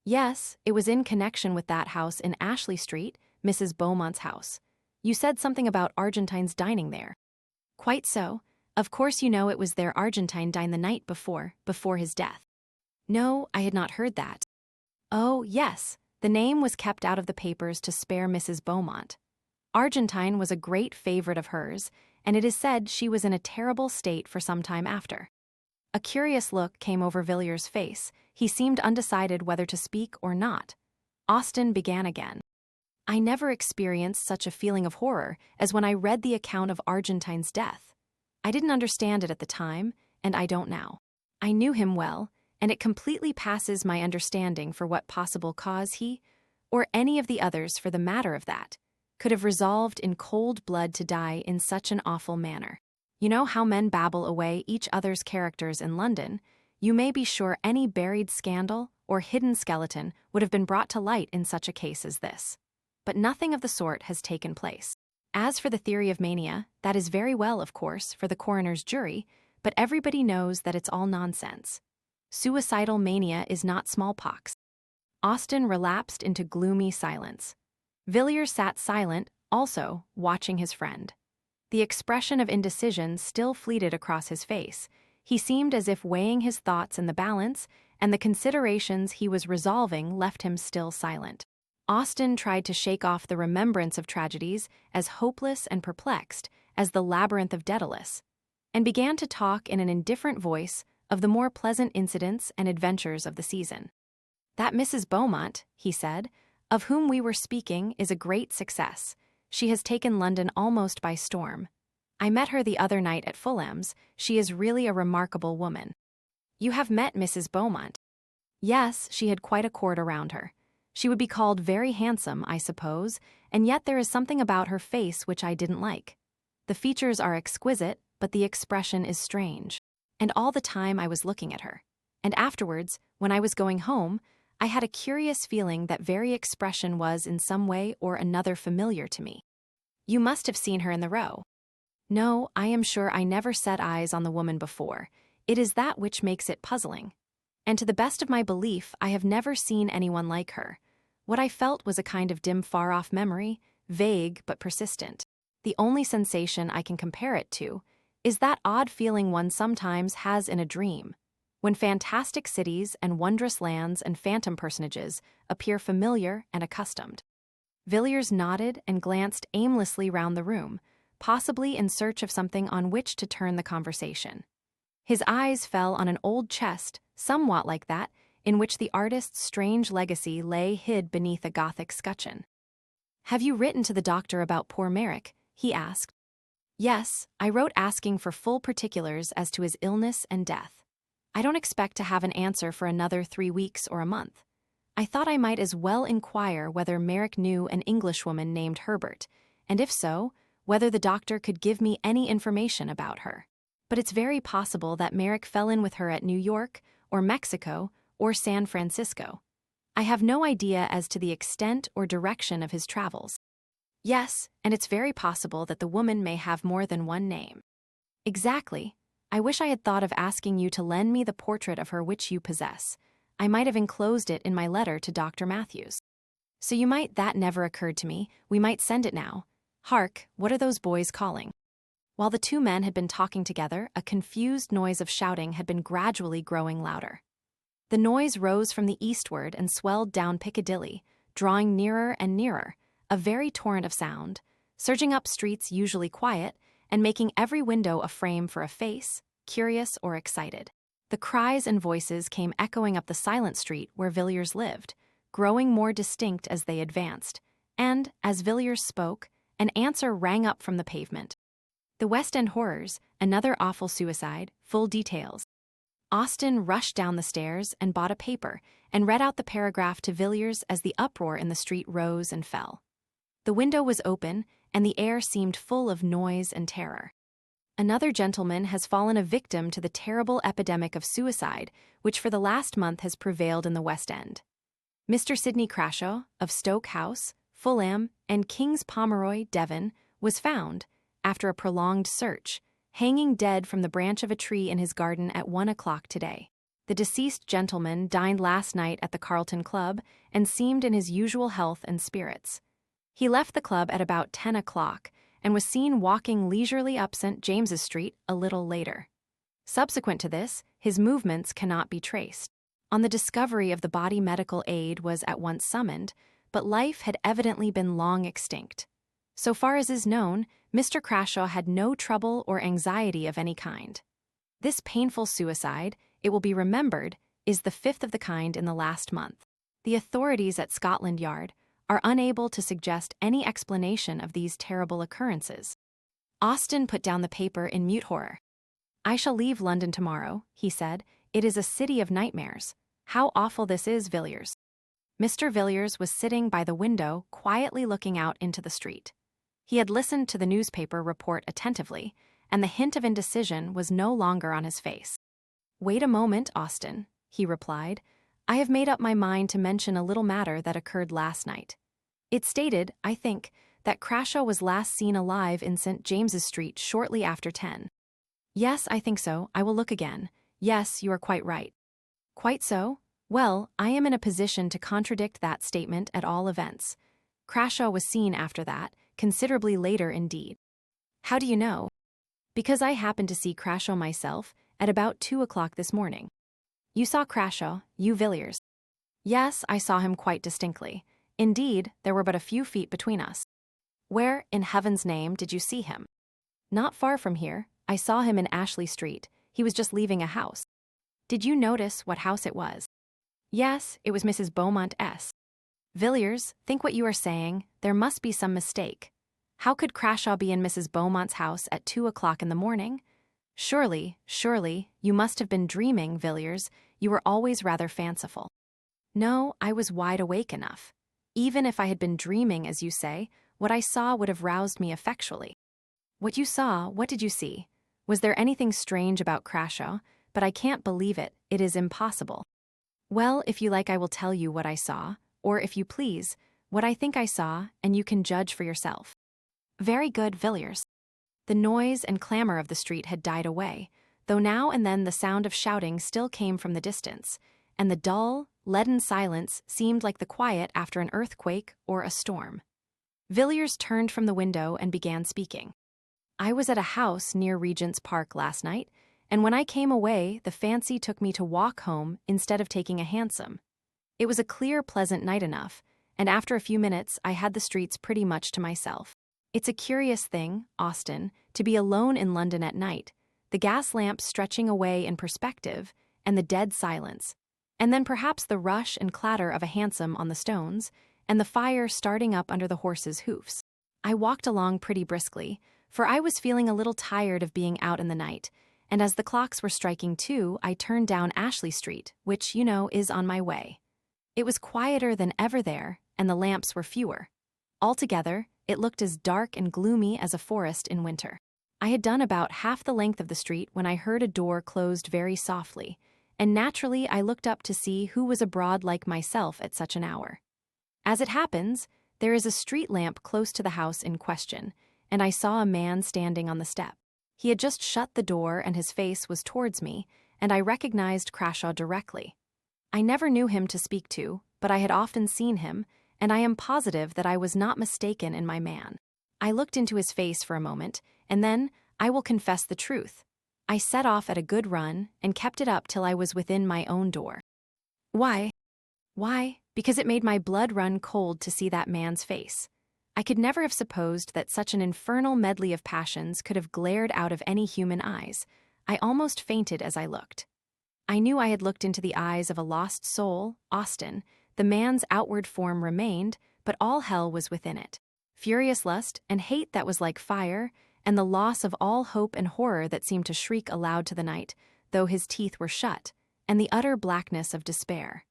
Speaker 1: "Yes, it was in connection with that house in Ashley Street, Mrs. Beaumont's house. You said something about Argentine's dining there." "Quite so. Of course you know it was there Argentine dined the night before his death." "No, I had not heard that." "Oh, yes. The name was kept out of the papers to spare Mrs. Beaumont. Argentine was a great favorite of hers, and it is said she was in a terrible state for some time after." A curious look came over Villiers' face. He seemed undecided whether to speak or not. Austen began again. "I never experienced such a feeling of horror as when I read the account of Argentine's death. I didn't understand it at the time, and I don't now. I knew him well, and it completely passes my understanding for what possible cause he, or any of the others for the matter of that, could have resolved in cold blood to die in such an awful manner. You know how men babble away each other's characters in London. You may be sure any buried scandal or hidden skeleton would have been brought to light in such a case as this. But nothing of the sort has taken place. As for the theory of mania, that is very well, of course, for the coroner's jury, but everybody knows that it's all nonsense. Suicidal mania is not smallpox." Austen relapsed into gloomy silence. Villiers sat silent, also, watching his friend. The expression of indecision still fleeted across his face. He seemed as if weighing his thoughts in the balance, and the considerations he was resolving left him still silent. Austen tried to shake off the remembrance of tragedies as hopeless and perplexed as the labyrinth of Daedalus, and began to talk in an indifferent voice of the more pleasant incidents and adventures of the season. "That Mrs. Beaumont," he said, "of whom we were speaking, is a great success. She has taken London almost by storm. I met her the other night at Fulham's. She is really a remarkable woman." "You have met Mrs. Beaumont?" Yes, she had quite a court around her. She would be called very handsome, I suppose, and yet there is something about her face which I didn't like. The features are exquisite, but the expression is strange. And all the time I was looking at her. And afterwards, when I was going home, I had a curious feeling that very expression was in some way or another familiar to me. You must have seen her in the Row. No, I am sure I never set eyes on the woman before. It is that which makes it puzzling. And to the best of my belief, I have never seen anyone like her. What I felt was a kind of dim far-off memory, vague but persistent. The only sensation I can compare it to is that odd feeling one sometimes has in a dream, when fantastic cities and wondrous lands and phantom personages appear familiar and accustomed. Villiers nodded and glanced aimlessly round the room, possibly in search of something on which to turn the conversation. His eyes fell on an old chest, somewhat like that in which the artist's strange legacy lay hid beneath a Gothic scutcheon. "Have you written to the doctor about poor Merrick?" he asked. "Yes, I wrote asking for full particulars as to his illness and death. I don't expect to have an answer for another 3 weeks or a month. I thought I might as well inquire whether Merrick knew an Englishwoman named Herbert, and if so, whether the doctor could give me any information about her. But it's very possible that Merrick fell in with her at New York, or Mexico, or San Francisco. I have no idea as to the extent or direction of his travels. Yes, and it's very possible that the woman may have more than one name." "Exactly. I wish I had thought of asking you to lend me the portrait of her which you possess. I might have enclosed it in my letter to Dr. Matthews." "So you might. That never occurred to me. We might send it now. Hark, what are those boys calling?" While the two men had been talking together, a confused noise of shouting had been gradually growing louder. The noise rose from the eastward and swelled down Piccadilly, drawing nearer and nearer, a very torrent of sound, surging up streets usually quiet, and making every window a frame for a face, curious or excited. The cries and voices came echoing up the silent street where Villiers lived, growing more distinct as they advanced, and, as Villiers spoke, an answer rang up from the pavement. "The West End Horrors, another awful suicide, full details." Austen rushed down the stairs and bought a paper and read out the paragraph to Villiers as the uproar in the street rose and fell. The window was open, and the air seemed full of noise and terror. "Another gentleman has fallen a victim to the terrible epidemic of suicide which for the last month has prevailed in the West End. Mr. Sidney Crashaw, of Stoke House, Fulham, and King's Pomeroy, Devon, was found, after a prolonged search, hanging dead from the branch of a tree in his garden at 1 o'clock today. The deceased gentleman dined last night at the Carlton Club and seemed in his usual health and spirits. He left the club at about 10 o'clock and was seen walking leisurely up St. James's Street a little later. Subsequent to this, his movements cannot be traced. On the discovery of the body, medical aid was at once summoned, but life had evidently been long extinct. So far as is known, Mr. Crashaw had no trouble or anxiety of any kind. This painful suicide, it will be remembered, is the 5th of the kind in the last month. The authorities at Scotland Yard are unable to suggest any explanation of these terrible occurrences. Austen put down the paper in mute horror. "I shall leave London tomorrow," he said. "It is a city of nightmares. How awful this is, Villiers." Mr. Villiers was sitting by the window, quietly looking out into the street. He had listened to the newspaper report attentively, and the hint of indecision was no longer on his face. "Wait a moment, Austen," he replied. "I have made up my mind to mention a little matter that occurred last night. It stated, I think, that Crashaw was last seen alive in St. James's Street shortly after 10. Yes, I think so. I will look again. Yes, you are quite right." "Quite so? Well, I am in a position to contradict that statement at all events. Crashaw was seen after that, considerably later indeed." "How do you know?" "Because I happened to see Crashaw myself, at about 2 o'clock this morning. You saw Crashaw, you Villiers. Yes, I saw him quite distinctly. Indeed, there were but a few feet between us. Where, in heaven's name, did you see him? Not far from here. I saw him in Ashley Street. He was just leaving a house. Did you notice what house it was? Yes, it was Mrs. Beaumont's. Villiers, think what you are saying. There must be some mistake. How could Crashaw be in Mrs. Beaumont's house at 2 o'clock in the morning? Surely, you must have been dreaming, Villiers. You were always rather fanciful. No, I was wide awake enough. Even if I had been dreaming, as you say, what I saw would have roused me effectually. What you saw, what did you see? Was there anything strange about Crashaw? But I can't believe it. It is impossible. Well, if you like, I will tell you what I saw, or if you please, what I think I saw, and you can judge for yourself. Very good, Villiers. The noise and clamor of the street had died away, though now and then the sound of shouting still came from the distance, and the dull, leaden silence seemed like the quiet after an earthquake or a storm. Villiers turned from the window and began speaking. I was at a house near Regent's Park last night, and when I came away, the fancy took me to walk home instead of taking a hansom. It was a clear, pleasant night enough, and after a few minutes I had the streets pretty much to myself. It's a curious thing, Austin, to be alone in London at night, the gas lamps stretching away in perspective, and the dead silence, and then perhaps the rush and clatter of a hansom on the stones, and the fire starting up under the horses' hoofs. I walked along pretty briskly, for I was feeling a little tired of being out in the night, and as the clocks were striking 2, I turned down Ashley Street, which, you know, is on my way. It was quieter than ever there, and the lamps were fewer. Altogether, it looked as dark and gloomy as a forest in winter. I had done about half the length of the street when I heard a door closed very softly, and naturally I looked up to see who was abroad like myself at such an hour. As it happens, there is a street lamp close to the house in question, and I saw a man standing on the step. He had just shut the door and his face was towards me, and I recognized Crashaw directly. I never knew him to speak to, but I had often seen him, and I am positive that I was not mistaken in my man. I looked into his face for a moment, and then, I will confess the truth, I set off at a good run and kept it up till I was within my own door. Why? Why, because it made my blood run cold to see that man's face. I could never have supposed that such an infernal medley of passions could have glared out of any human eyes. I almost fainted as I looked. I knew I had looked into the eyes of a lost soul, Austin. The man's outward form remained, but all hell was within it. Furious lust and hate that was like fire, and the loss of all hope and horror that seemed to shriek aloud to the night, though his teeth were shut, and the utter blackness of despair.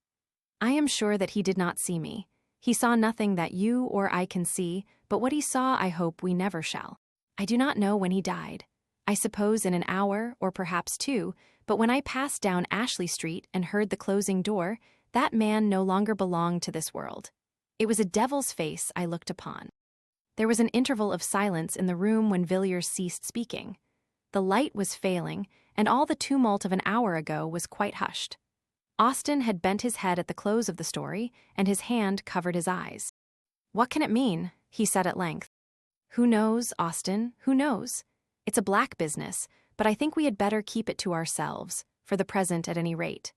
Speaker 1: I am sure that he did not see me. He saw nothing that you or I can see, but what he saw I hope we never shall. I do not know when he died. I suppose in an hour, or perhaps 2, but when I passed down Ashley Street and heard the closing door, that man no longer belonged to this world. It was a devil's face I looked upon. There was an interval of silence in the room when Villiers ceased speaking. The light was failing, and all the tumult of an hour ago was quite hushed. Austin had bent his head at the close of the story, and his hand covered his eyes. "What can it mean?" he said at length. "Who knows, Austin, who knows? It's a black business, but I think we had better keep it to ourselves, for the present at any rate.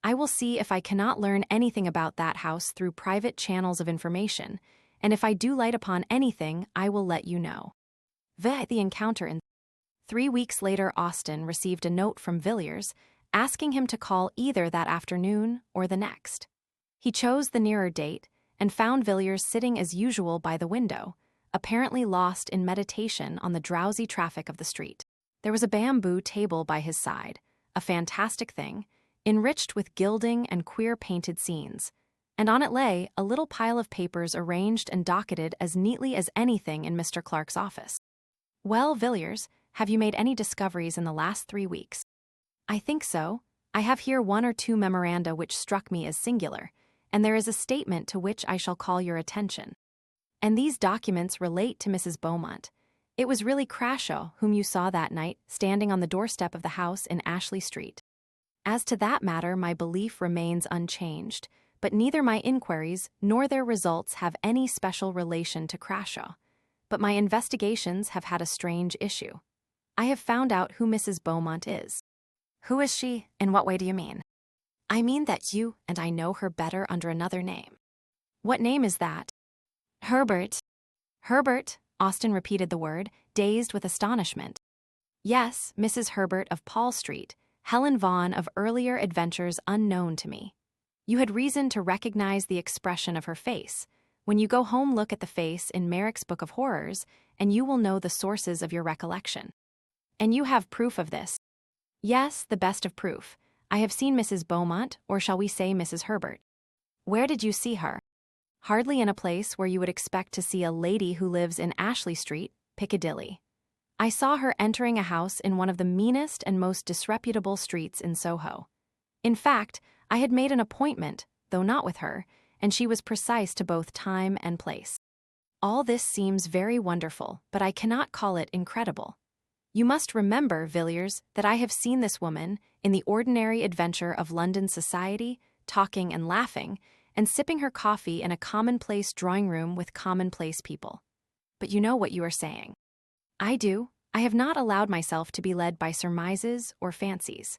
Speaker 1: I will see if I cannot learn anything about that house through private channels of information, and if I do light upon anything, I will let you know." The encounter in 3 weeks later, Austin received a note from Villiers asking him to call either that afternoon or the next. He chose the nearer date and found Villiers sitting as usual by the window, apparently lost in meditation on the drowsy traffic of the street. There was a bamboo table by his side, a fantastic thing, enriched with gilding and queer painted scenes, and on it lay a little pile of papers arranged and docketed as neatly as anything in Mr. Clark's office. "Well, Villiers, have you made any discoveries in the last 3 weeks?" "I think so. I have here 1 or 2 memoranda which struck me as singular, and there is a statement to which I shall call your attention. And these documents relate to Mrs. Beaumont. It was really Crashaw whom you saw that night standing on the doorstep of the house in Ashley Street. As to that matter, my belief remains unchanged, but neither my inquiries nor their results have any special relation to Crashaw. But my investigations have had a strange issue. I have found out who Mrs. Beaumont is." Who is she? In what way do you mean? I mean that you and I know her better under another name. What name is that? Herbert. Herbert, Austin repeated the word, dazed with astonishment. Yes, Mrs. Herbert of Paul Street, Helen Vaughn of earlier adventures unknown to me. You had reason to recognize the expression of her face. When you go home, look at the face in Merrick's Book of Horrors, and you will know the sources of your recollection. And you have proof of this. Yes, the best of proof. I have seen Mrs. Beaumont, or shall we say Mrs. Herbert. Where did you see her? Hardly in a place where you would expect to see a lady who lives in Ashley Street, Piccadilly. I saw her entering a house in one of the meanest and most disreputable streets in Soho. In fact, I had made an appointment, though not with her, and she was precise to both time and place. All this seems very wonderful, but I cannot call it incredible. You must remember, Villiers, that I have seen this woman, in the ordinary adventure of London society, talking and laughing, and sipping her coffee in a commonplace drawing-room with commonplace people. But you know what you are saying. I do. I have not allowed myself to be led by surmises or fancies.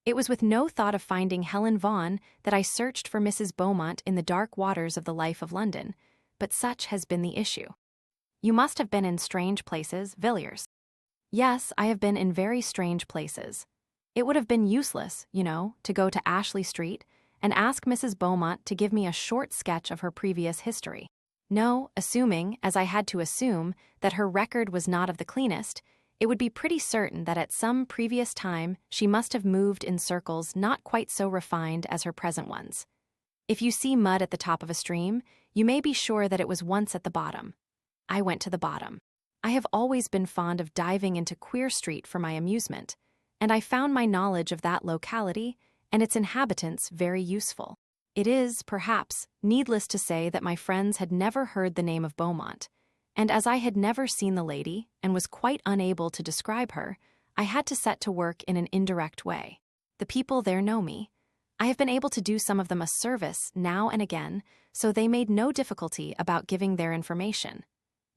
Speaker 1: It was with no thought of finding Helen Vaughn that I searched for Mrs. Beaumont in the dark waters of the life of London, but such has been the issue. You must have been in strange places, Villiers. Yes, I have been in very strange places. It would have been useless, you know, to go to Ashley Street and ask Mrs. Beaumont to give me a short sketch of her previous history. No, assuming, as I had to assume, that her record was not of the cleanest, it would be pretty certain that at some previous time she must have moved in circles not quite so refined as her present ones. If you see mud at the top of a stream, you may be sure that it was once at the bottom. I went to the bottom. I have always been fond of diving into Queer Street for my amusement, and I found my knowledge of that locality and its inhabitants very useful. It is, perhaps, needless to say that my friends had never heard the name of Beaumont, and as I had never seen the lady and was quite unable to describe her, I had to set to work in an indirect way. The people there know me. I have been able to do some of them a service now and again, so they made no difficulty about giving their information.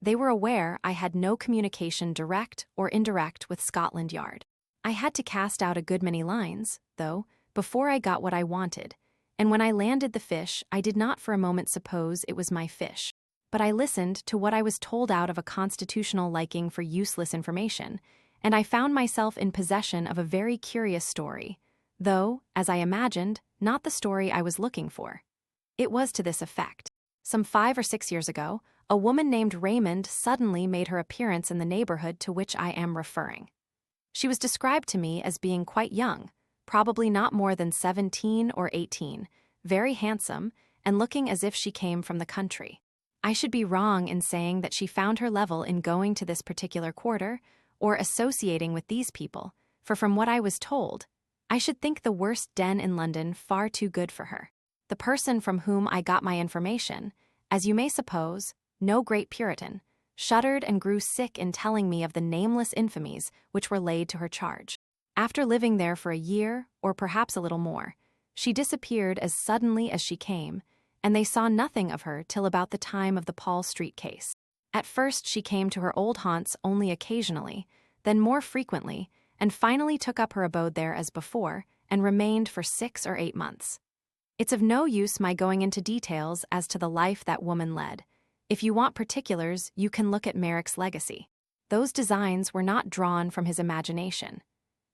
Speaker 1: They were aware I had no communication direct or indirect with Scotland Yard. I had to cast out a good many lines, though, before I got what I wanted, and when I landed the fish, I did not for a moment suppose it was my fish. But I listened to what I was told out of a constitutional liking for useless information, and I found myself in possession of a very curious story, though, as I imagined, not the story I was looking for. It was to this effect. Some 5 or 6 years ago, a woman named Raymond suddenly made her appearance in the neighborhood to which I am referring. She was described to me as being quite young, probably not more than 17 or 18, very handsome, and looking as if she came from the country. I should be wrong in saying that she found her level in going to this particular quarter or associating with these people, for from what I was told, I should think the worst den in London far too good for her. The person from whom I got my information, as you may suppose, no great Puritan, shuddered and grew sick in telling me of the nameless infamies which were laid to her charge. After living there for a year, or perhaps a little more, she disappeared as suddenly as she came, and they saw nothing of her till about the time of the Paul Street case. At first she came to her old haunts only occasionally, then more frequently, and finally took up her abode there as before, and remained for 6 or 8 months. It's of no use my going into details as to the life that woman led. If you want particulars, you can look at Merrick's legacy. Those designs were not drawn from his imagination.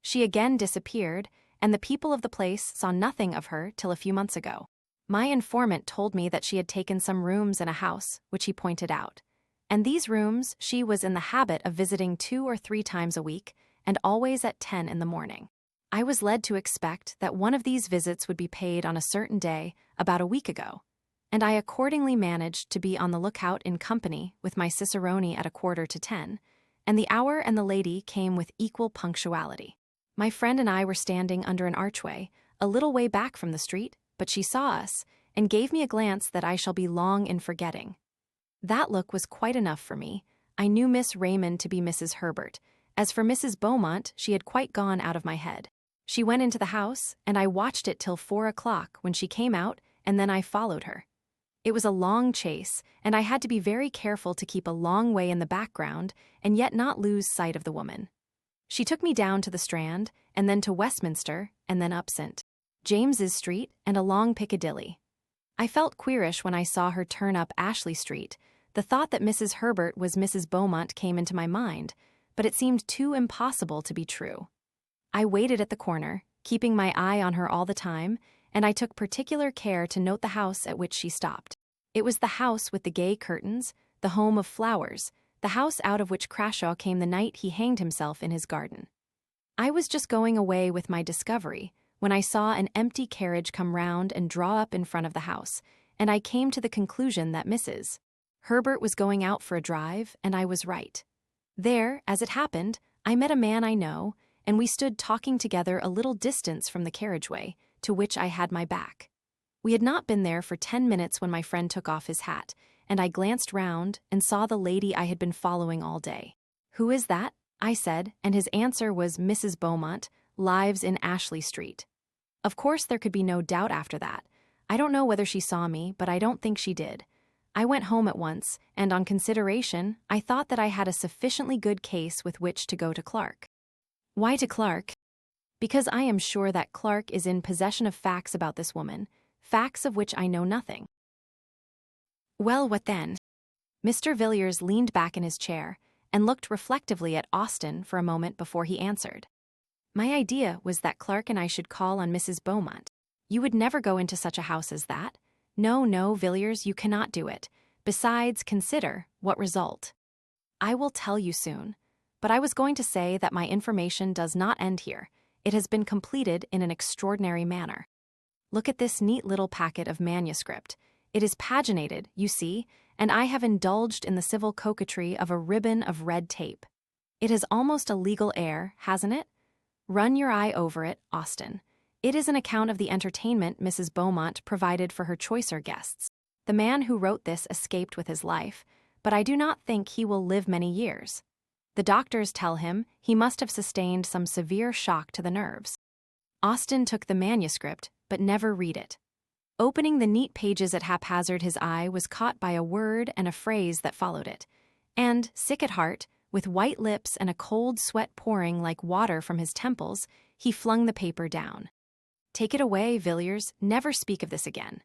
Speaker 1: She again disappeared, and the people of the place saw nothing of her till a few months ago. My informant told me that she had taken some rooms in a house, which he pointed out, and these rooms she was in the habit of visiting 2 or 3 times a week, and always at 10 in the morning. I was led to expect that one of these visits would be paid on a certain day about a week ago, and I accordingly managed to be on the lookout in company with my cicerone at 9:45, and the hour and the lady came with equal punctuality. My friend and I were standing under an archway, a little way back from the street, but she saw us, and gave me a glance that I shall be long in forgetting. That look was quite enough for me. I knew Miss Raymond to be Mrs. Herbert. As for Mrs. Beaumont, she had quite gone out of my head. She went into the house, and I watched it till 4 o'clock, when she came out, and then I followed her. It was a long chase, and I had to be very careful to keep a long way in the background, and yet not lose sight of the woman. She took me down to the Strand, and then to Westminster, and then up St. James's Street and along Piccadilly. I felt queerish when I saw her turn up Ashley Street. The thought that Mrs. Herbert was Mrs. Beaumont came into my mind, but it seemed too impossible to be true. I waited at the corner, keeping my eye on her all the time, and I took particular care to note the house at which she stopped. It was the house with the gay curtains, the home of flowers, the house out of which Crashaw came the night he hanged himself in his garden. I was just going away with my discovery when I saw an empty carriage come round and draw up in front of the house, and I came to the conclusion that Mrs. Herbert was going out for a drive, and I was right. There, as it happened, I met a man I know, and we stood talking together a little distance from the carriageway, to which I had my back. We had not been there for 10 minutes when my friend took off his hat, and I glanced round and saw the lady I had been following all day. "Who is that?" I said, and his answer was Mrs. Beaumont, lives in Ashley Street. Of course there could be no doubt after that. I don't know whether she saw me, but I don't think she did. I went home at once, and on consideration, I thought that I had a sufficiently good case with which to go to Clark. Why to Clark? Because I am sure that Clark is in possession of facts about this woman, facts of which I know nothing. Well, what then? Mr. Villiers leaned back in his chair and looked reflectively at Austin for a moment before he answered. My idea was that Clark and I should call on Mrs. Beaumont. You would never go into such a house as that. No, no, Villiers, you cannot do it. Besides, consider what result. I will tell you soon. But I was going to say that my information does not end here. It has been completed in an extraordinary manner. Look at this neat little packet of manuscript. It is paginated, you see, and I have indulged in the civil coquetry of a ribbon of red tape. It has almost a legal air, hasn't it? Run your eye over it, Austin. It is an account of the entertainment Mrs. Beaumont provided for her choicer guests. The man who wrote this escaped with his life, but I do not think he will live many years. The doctors tell him he must have sustained some severe shock to the nerves. Austin took the manuscript, but never read it. Opening the neat pages at haphazard, his eye was caught by a word and a phrase that followed it, and, sick at heart, with white lips and a cold sweat pouring like water from his temples, he flung the paper down. Take it away, Villiers. Never speak of this again.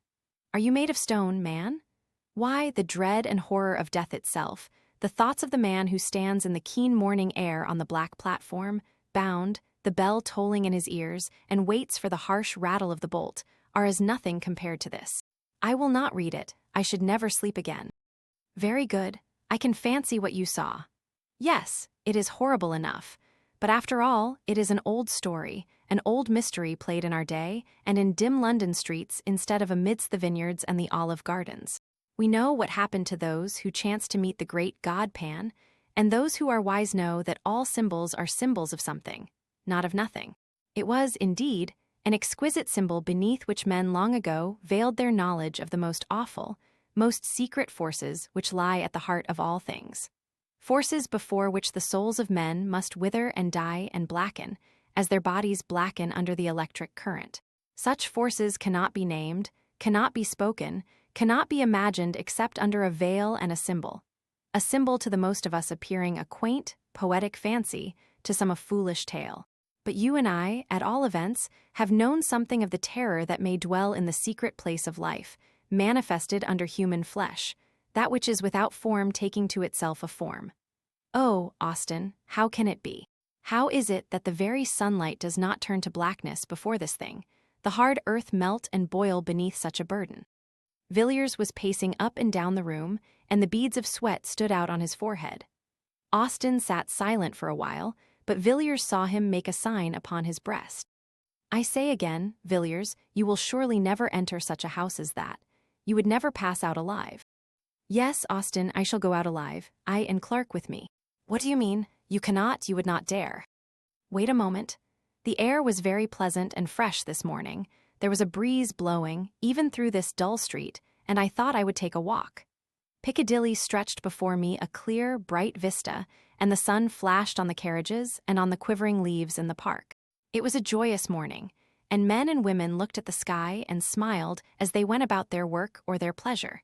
Speaker 1: Are you made of stone, man? Why, the dread and horror of death itself, the thoughts of the man who stands in the keen morning air on the black platform, bound, the bell tolling in his ears, and waits for the harsh rattle of the bolt, are as nothing compared to this. I will not read it. I should never sleep again. Very good. I can fancy what you saw. Yes, it is horrible enough. But after all, it is an old story, an old mystery played in our day, and in dim London streets instead of amidst the vineyards and the olive gardens. We know what happened to those who chanced to meet the great god Pan, and those who are wise know that all symbols are symbols of something, not of nothing. It was, indeed, an exquisite symbol beneath which men long ago veiled their knowledge of the most awful, most secret forces which lie at the heart of all things. Forces before which the souls of men must wither and die and blacken, as their bodies blacken under the electric current. Such forces cannot be named, cannot be spoken, cannot be imagined except under a veil and a symbol to the most of us appearing a quaint, poetic fancy, to some a foolish tale. But you and I, at all events, have known something of the terror that may dwell in the secret place of life, manifested under human flesh, that which is without form taking to itself a form. Oh, Austin, how can it be? How is it that the very sunlight does not turn to blackness before this thing, the hard earth melt and boil beneath such a burden? Villiers was pacing up and down the room, and the beads of sweat stood out on his forehead. Austin sat silent for a while, but Villiers saw him make a sign upon his breast. I say again, Villiers, you will surely never enter such a house as that. You would never pass out alive. Yes, Austin, I shall go out alive, I and Clark with me. What do you mean? You cannot, you would not dare. Wait a moment. The air was very pleasant and fresh this morning. There was a breeze blowing, even through this dull street, and I thought I would take a walk. Piccadilly stretched before me a clear, bright vista, and the sun flashed on the carriages and on the quivering leaves in the park. It was a joyous morning, and men and women looked at the sky and smiled as they went about their work or their pleasure,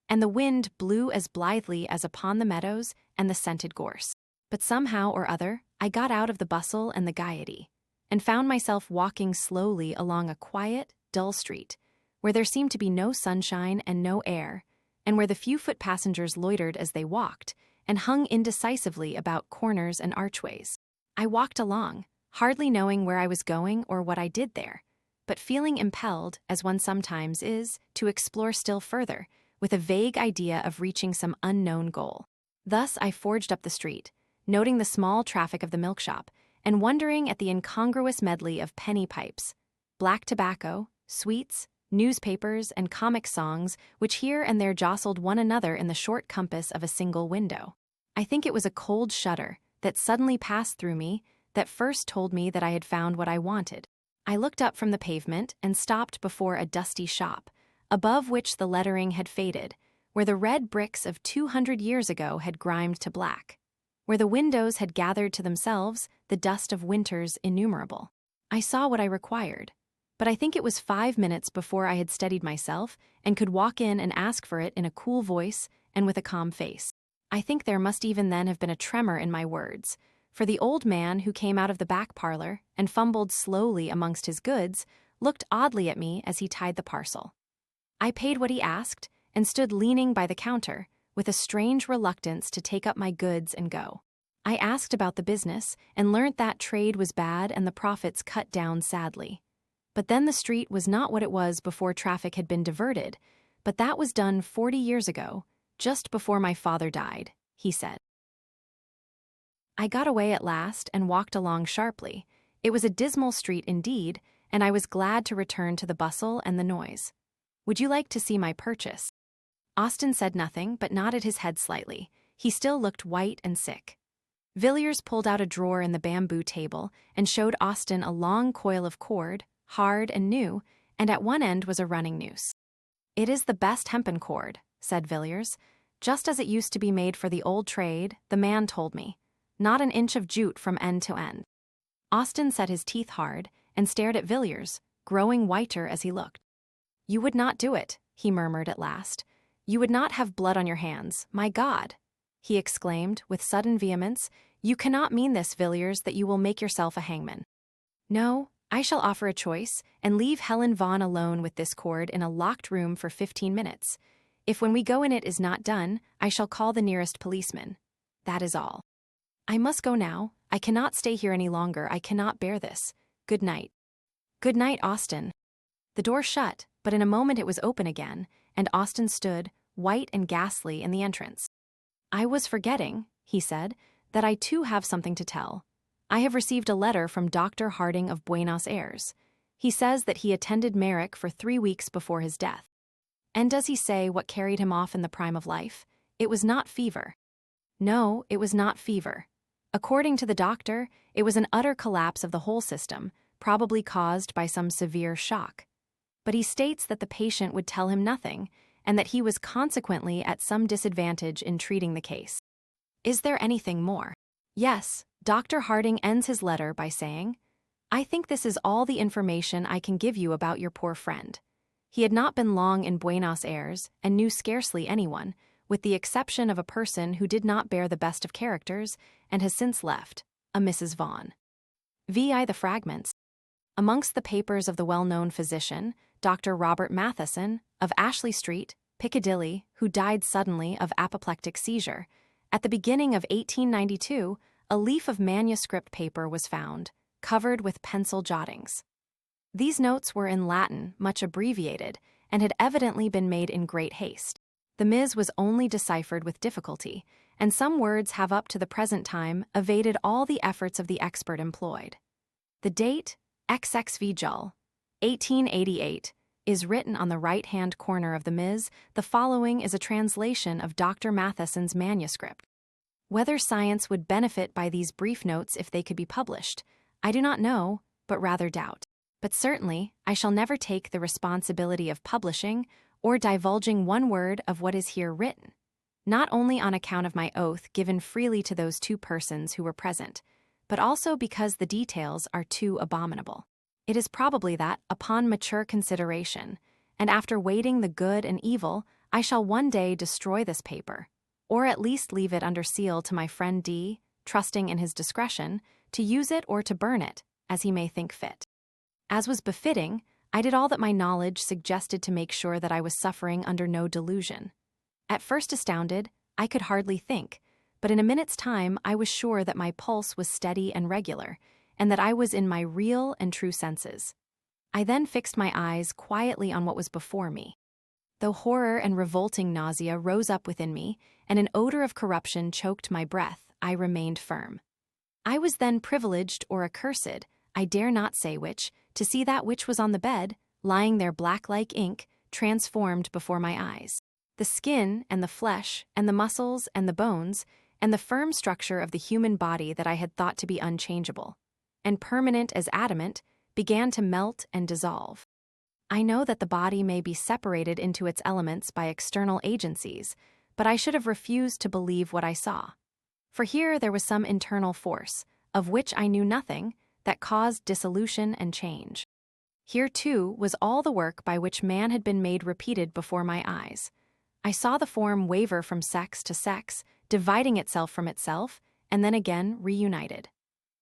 Speaker 1: and the wind blew as blithely as upon the meadows and the scented gorse. But somehow or other, I got out of the bustle and the gaiety, and found myself walking slowly along a quiet, dull street, where there seemed to be no sunshine and no air, and where the few foot passengers loitered as they walked, and hung indecisively about corners and archways. I walked along, hardly knowing where I was going or what I did there, but feeling impelled, as one sometimes is, to explore still further, with a vague idea of reaching some unknown goal. Thus I forged up the street, noting the small traffic of the milk shop, and wondering at the incongruous medley of penny pipes, black tobacco, sweets, newspapers, and comic songs which here and there jostled one another in the short compass of a single window. I think it was a cold shudder that suddenly passed through me that first told me that I had found what I wanted. I looked up from the pavement and stopped before a dusty shop, above which the lettering had faded, where the red bricks of 200 years ago had grimed to black, where the windows had gathered to themselves the dust of winters innumerable. I saw what I required, but I think it was 5 minutes before I had steadied myself and could walk in and ask for it in a cool voice and with a calm face. I think there must even then have been a tremor in my words, for the old man who came out of the back parlor and fumbled slowly amongst his goods looked oddly at me as he tied the parcel. I paid what he asked and stood leaning by the counter, with a strange reluctance to take up my goods and go. I asked about the business and learnt that trade was bad and the profits cut down sadly. But then the street was not what it was before traffic had been diverted, but that was done 40 years ago, just before my father died, he said. I got away at last and walked along sharply. It was a dismal street indeed, and I was glad to return to the bustle and the noise. Would you like to see my purchase? Austin said nothing but nodded his head slightly. He still looked white and sick. Villiers pulled out a drawer in the bamboo table and showed Austin a long coil of cord, hard and new, and at one end was a running noose. "It is the best hempen cord," said Villiers, "just as it used to be made for the old trade, the man told me. Not an inch of jute from end to end." Austin set his teeth hard and stared at Villiers, growing whiter as he looked. "You would not do it," he murmured at last. "You would not have blood on your hands, my God!" he exclaimed with sudden vehemence. "You cannot mean this, Villiers, that you will make yourself a hangman." "No, I shall offer a choice and leave Helen Vaughan alone with this cord in a locked room for 15 minutes. If when we go in it is not done, I shall call the nearest policeman. That is all. I must go now. I cannot stay here any longer. I cannot bear this. Good night." "Good night, Austin." The door shut, but in a moment it was open again, and Austin stood, white and ghastly, in the entrance. "I was forgetting," he said, "that I too have something to tell. I have received a letter from Dr. Harding of Buenos Aires. He says that he attended Merrick for 3 weeks before his death. And does he say what carried him off in the prime of life? It was not fever. No, it was not fever. According to the doctor, it was an utter collapse of the whole system, probably caused by some severe shock. But he states that the patient would tell him nothing, and that he was consequently at some disadvantage in treating the case. Is there anything more? Yes, Dr. Harding ends his letter by saying, "I think this is all the information I can give you about your poor friend. He had not been long in Buenos Aires and knew scarcely anyone, with the exception of a person who did not bear the best of characters and has since left, a Mrs. Vaughan. Vi the fragments. Amongst the papers of the well-known physician, Dr. Robert Matheson, of Ashley Street, Piccadilly, who died suddenly of apoplectic seizure. At the beginning of 1892, a leaf of manuscript paper was found, covered with pencil jottings. These notes were in Latin, much abbreviated, and had evidently been made in great haste. The Ms. was only deciphered with difficulty, and some words have up to the present time evaded all the efforts of the expert employed. The date, XX Jul, 1888, is written on the right-hand corner of the Ms. The following is a translation of Dr. Matheson's manuscript. Whether science would benefit by these brief notes if they could be published, I do not know, but rather doubt. But certainly, I shall never take the responsibility of publishing or divulging one word of what is here written, not only on account of my oath given freely to those 2 persons who were present, but also because the details are too abominable. It is probably that, upon mature consideration, and after weighting the good and evil, I shall one day destroy this paper, or at least leave it under seal to my friend D., trusting in his discretion to use it or to burn it, as he may think fit. As was befitting, I did all that my knowledge suggested to make sure that I was suffering under no delusion. At first astounded, I could hardly think, but in a minute's time I was sure that my pulse was steady and regular, and that I was in my real and true senses. I then fixed my eyes quietly on what was before me. Though horror and revolting nausea rose up within me, and an odor of corruption choked my breath, I remained firm. I was then privileged or accursed, I dare not say which, to see that which was on the bed, lying there black like ink, transformed before my eyes. The skin and the flesh and the muscles and the bones and the firm structure of the human body that I had thought to be unchangeable, and permanent as adamant, began to melt and dissolve. I know that the body may be separated into its elements by external agencies, but I should have refused to believe what I saw. For here there was some internal force, of which I knew nothing, that caused dissolution and change. Here, too, was all the work by which man had been made repeated before my eyes. I saw the form waver from sex to sex, dividing itself from itself, and then again reunited.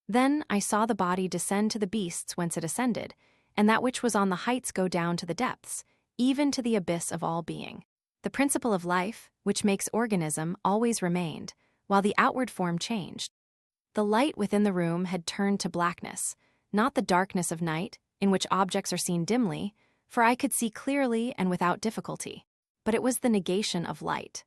Speaker 1: Then I saw the body descend to the beasts whence it ascended, and that which was on the heights go down to the depths, even to the abyss of all being. The principle of life, which makes organism, always remained, while the outward form changed. The light within the room had turned to blackness, not the darkness of night, in which objects are seen dimly, for I could see clearly and without difficulty, but it was the negation of light.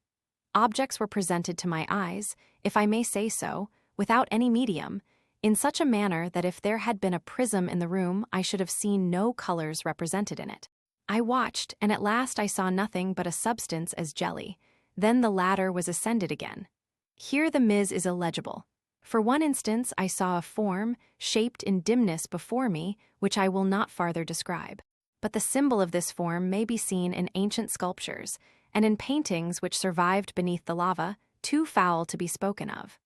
Speaker 1: Objects were presented to my eyes, if I may say so, without any medium, in such a manner that if there had been a prism in the room I should have seen no colors represented in it. I watched, and at last I saw nothing but a substance as jelly. Then the ladder was ascended again. Here the miss is illegible. For one instance I saw a form, shaped in dimness before me, which I will not farther describe. But the symbol of this form may be seen in ancient sculptures, and in paintings which survived beneath the lava, too foul to be spoken of.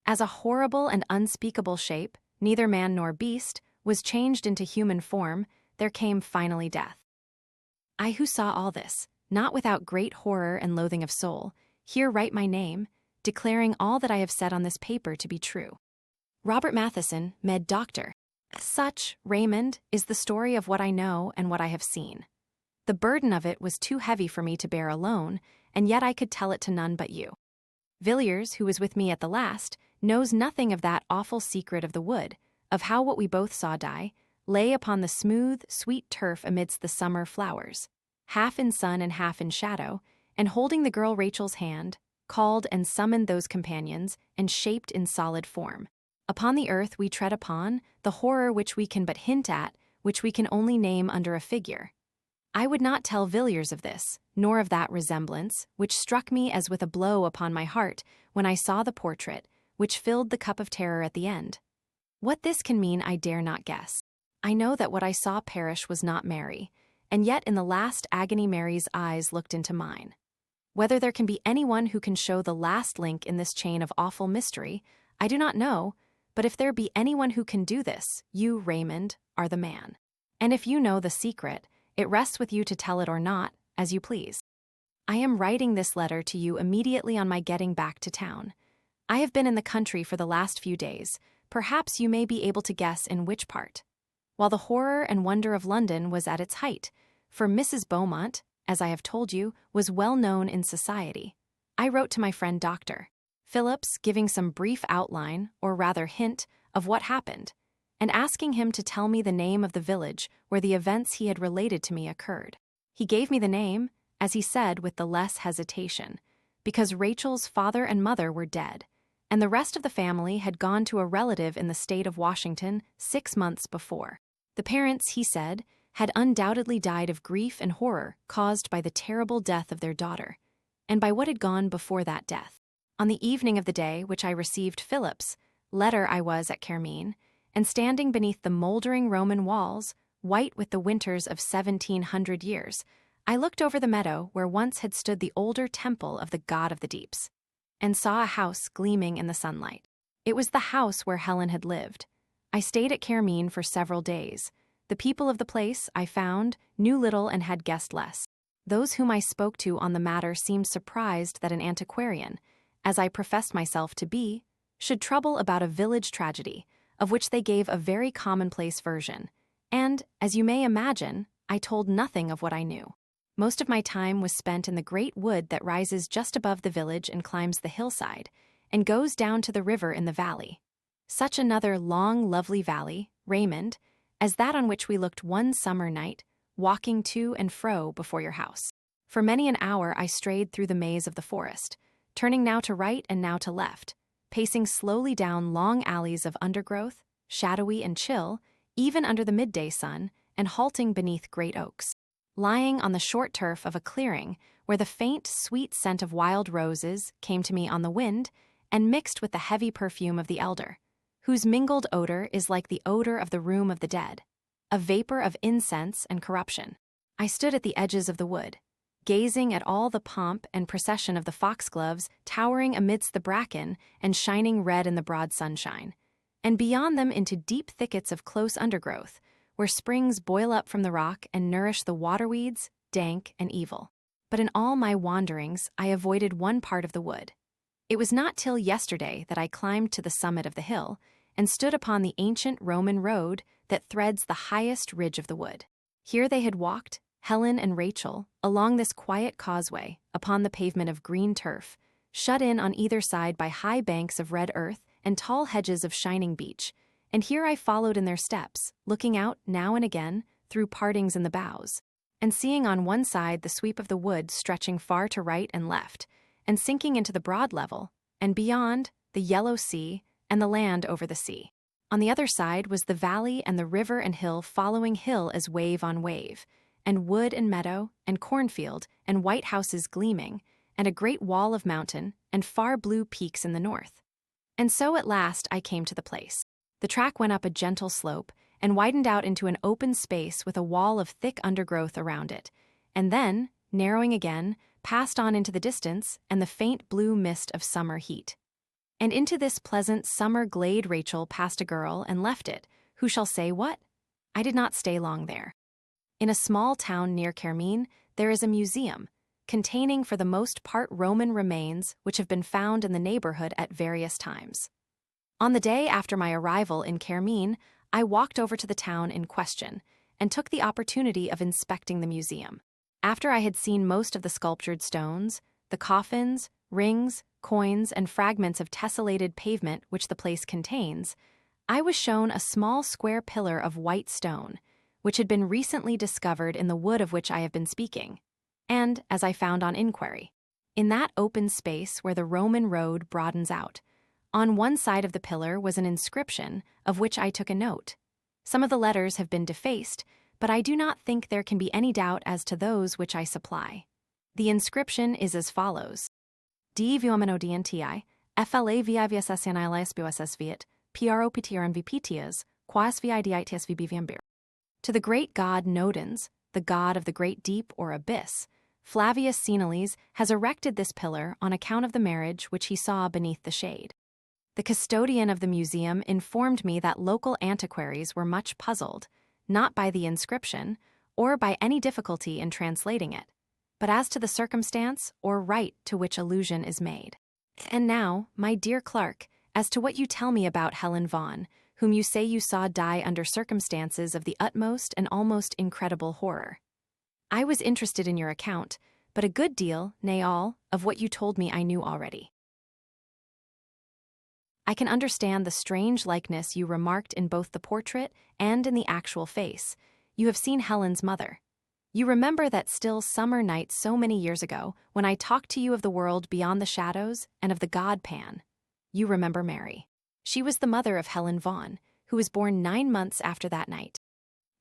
Speaker 1: As a horrible and unspeakable shape, neither man nor beast, was changed into human form, there came finally death. I who saw all this, not without great horror and loathing of soul, here write my name, declaring all that I have said on this paper to be true. Robert Matheson, med doctor. Such, Raymond, is the story of what I know and what I have seen. The burden of it was too heavy for me to bear alone, and yet I could tell it to none but you. Villiers, who was with me at the last, knows nothing of that awful secret of the wood, of how what we both saw die, lay upon the smooth, sweet turf amidst the summer flowers, half in sun and half in shadow, and holding the girl Rachel's hand, called and summoned those companions, and shaped in solid form. Upon the earth we tread upon, the horror which we can but hint at, which we can only name under a figure. I would not tell Villiers of this, nor of that resemblance, which struck me as with a blow upon my heart when I saw the portrait, which filled the cup of terror at the end. What this can mean I dare not guess. I know that what I saw perish was not Mary, and yet in the last agony Mary's eyes looked into mine. Whether there can be anyone who can show the last link in this chain of awful mystery, I do not know, but if there be anyone who can do this, you, Raymond, are the man. And if you know the secret, it rests with you to tell it or not, as you please. I am writing this letter to you immediately on my getting back to town. I have been in the country for the last few days. Perhaps you may be able to guess in which part. While the horror and wonder of London was at its height, for Mrs. Beaumont, as I have told you, was well known in society, I wrote to my friend Dr. Phillips, giving some brief outline, or rather hint, of what happened, and asking him to tell me the name of the village where the events he had related to me occurred. He gave me the name, as he said with the less hesitation, because Rachel's father and mother were dead, and the rest of the family had gone to a relative in the state of Washington 6 months before. The parents, he said, had undoubtedly died of grief and horror caused by the terrible death of their daughter, and by what had gone before that death. On the evening of the day which I received Philip's letter I was at Carmine, and standing beneath the moldering Roman walls, white with the winters of 1700 years, I looked over the meadow where once had stood the older temple of the god of the deeps, and saw a house gleaming in the sunlight. It was the house where Helen had lived. I stayed at Carmine for several days. The people of the place, I found, knew little and had guessed less. Those whom I spoke to on the matter seemed surprised that an antiquarian, as I professed myself to be, should trouble about a village tragedy, of which they gave a very commonplace version. And, as you may imagine, I told nothing of what I knew. Most of my time was spent in the great wood that rises just above the village and climbs the hillside, and goes down to the river in the valley. Such another long, lovely valley, Raymond, as that on which we looked one summer night, walking to and fro before your house. For many an hour I strayed through the maze of the forest, turning now to right and now to left, pacing slowly down long alleys of undergrowth, shadowy and chill, even under the midday sun, and halting beneath great oaks. Lying on the short turf of a clearing where the faint, sweet scent of wild roses came to me on the wind and mixed with the heavy perfume of the elder, whose mingled odor is like the odor of the room of the dead, a vapor of incense and corruption. I stood at the edges of the wood, gazing at all the pomp and procession of the foxgloves towering amidst the bracken and shining red in the broad sunshine, and beyond them into deep thickets of close undergrowth, where springs boil up from the rock and nourish the waterweeds, dank and evil. But in all my wanderings, I avoided one part of the wood. It was not till yesterday that I climbed to the summit of the hill and stood upon the ancient Roman road that threads the highest ridge of the wood. Here they had walked, Helen and Rachel, along this quiet causeway, upon the pavement of green turf, shut in on either side by high banks of red earth and tall hedges of shining beech, and here I followed in their steps, looking out now and again through partings in the boughs, and seeing on one side the sweep of the wood stretching far to right and left, and sinking into the broad level, and beyond, the yellow sea and the land over the sea. On the other side was the valley and the river and hill following hill as wave on wave, and wood and meadow and cornfield and white houses gleaming, and a great wall of mountain and far blue peaks in the north. And so at last I came to the place. The track went up a gentle slope and widened out into an open space with a wall of thick undergrowth around it, and then, narrowing again, passed on into the distance and the faint blue mist of summer heat. And into this pleasant summer glade Rachel passed a girl and left it, who shall say what? I did not stay long there. In a small town near Kermeen, there is a museum, containing for the most part Roman remains which have been found in the neighborhood at various times. On the day after my arrival in Kermeen, I walked over to the town in question and took the opportunity of inspecting the museum. After I had seen most of the sculptured stones, the coffins, rings, coins, and fragments of tessellated pavement which the place contains, I was shown a small square pillar of white stone, which had been recently discovered in the wood of which I have been speaking, and, as I found on inquiry, in that open space where the Roman road broadens out, on one side of the pillar was an inscription of which I took a note. Some of the letters have been defaced, but I do not think there can be any doubt as to those which I supply. The inscription is as follows: D viomeno DNTI, FLA VIVSSNILS BOSSVIT, PROPTRNVPTIAS, Quas VIDITSVBVMBIR. To the great god Nodens, the god of the great deep or abyss, Flavius Seniles has erected this pillar on account of the marriage which he saw beneath the shade. The custodian of the museum informed me that local antiquaries were much puzzled, not by the inscription, or by any difficulty in translating it, but as to the circumstance or rite to which allusion is made. And now, my dear Clark, as to what you tell me about Helen Vaughan, whom you say you saw die under circumstances of the utmost and almost incredible horror. I was interested in your account, but a good deal, nay all, of what you told me I knew already. I can understand the strange likeness you remarked in both the portrait and in the actual face. You have seen Helen's mother. You remember that still summer night so many years ago when I talked to you of the world beyond the shadows and of the god Pan. You remember Mary. She was the mother of Helen Vaughan, who was born 9 months after that night.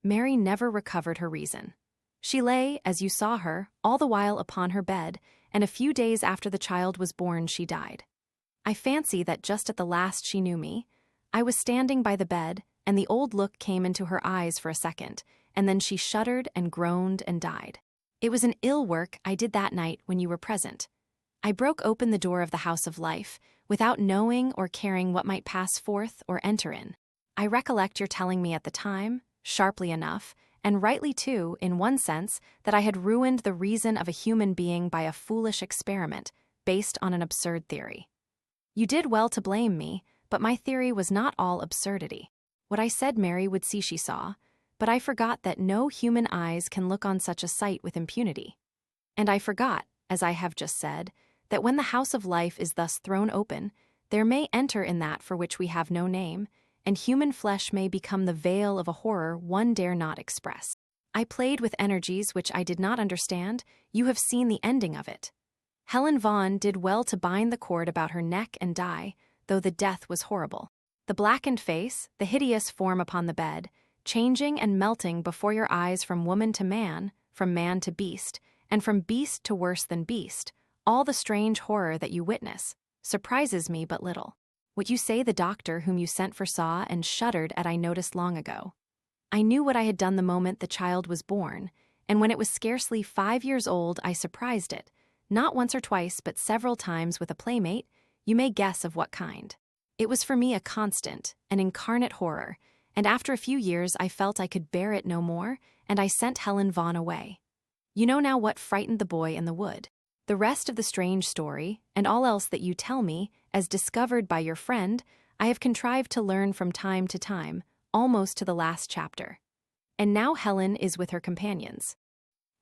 Speaker 1: Mary never recovered her reason. She lay, as you saw her, all the while upon her bed, and a few days after the child was born she died. I fancy that just at the last she knew me, I was standing by the bed, and the old look came into her eyes for a second, and then she shuddered and groaned and died. It was an ill work I did that night when you were present. I broke open the door of the house of life, without knowing or caring what might pass forth or enter in. I recollect your telling me at the time, sharply enough, and rightly too, in one sense, that I had ruined the reason of a human being by a foolish experiment, based on an absurd theory. You did well to blame me, but my theory was not all absurdity. What I said Mary would see she saw, but I forgot that no human eyes can look on such a sight with impunity. And I forgot, as I have just said, that when the house of life is thus thrown open, there may enter in that for which we have no name, and human flesh may become the veil of a horror one dare not express. I played with energies which I did not understand. You have seen the ending of it. Helen Vaughn did well to bind the cord about her neck and die, though the death was horrible. The blackened face, the hideous form upon the bed, changing and melting before your eyes from woman to man, from man to beast, and from beast to worse than beast, all the strange horror that you witness, surprises me but little. What you say the doctor whom you sent for saw and shuddered at I noticed long ago. I knew what I had done the moment the child was born, and when it was scarcely 5 years old I surprised it, not once or twice but several times with a playmate, you may guess of what kind. It was for me a constant, an incarnate horror, and after a few years I felt I could bear it no more, and I sent Helen Vaughn away. You know now what frightened the boy in the wood. The rest of the strange story, and all else that you tell me, as discovered by your friend, I have contrived to learn from time to time, almost to the last chapter. And now Helen is with her companions.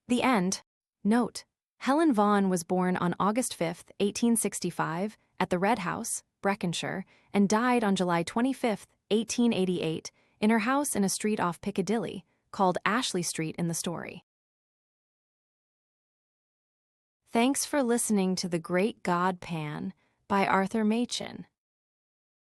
Speaker 1: The end. Note: Helen Vaughn was born on August 5, 1865, at the Red House, Breconshire, and died on July 25, 1888, in her house in a street off Piccadilly, called Ashley Street in the story. Thanks for listening to The Great God Pan by Arthur Machen.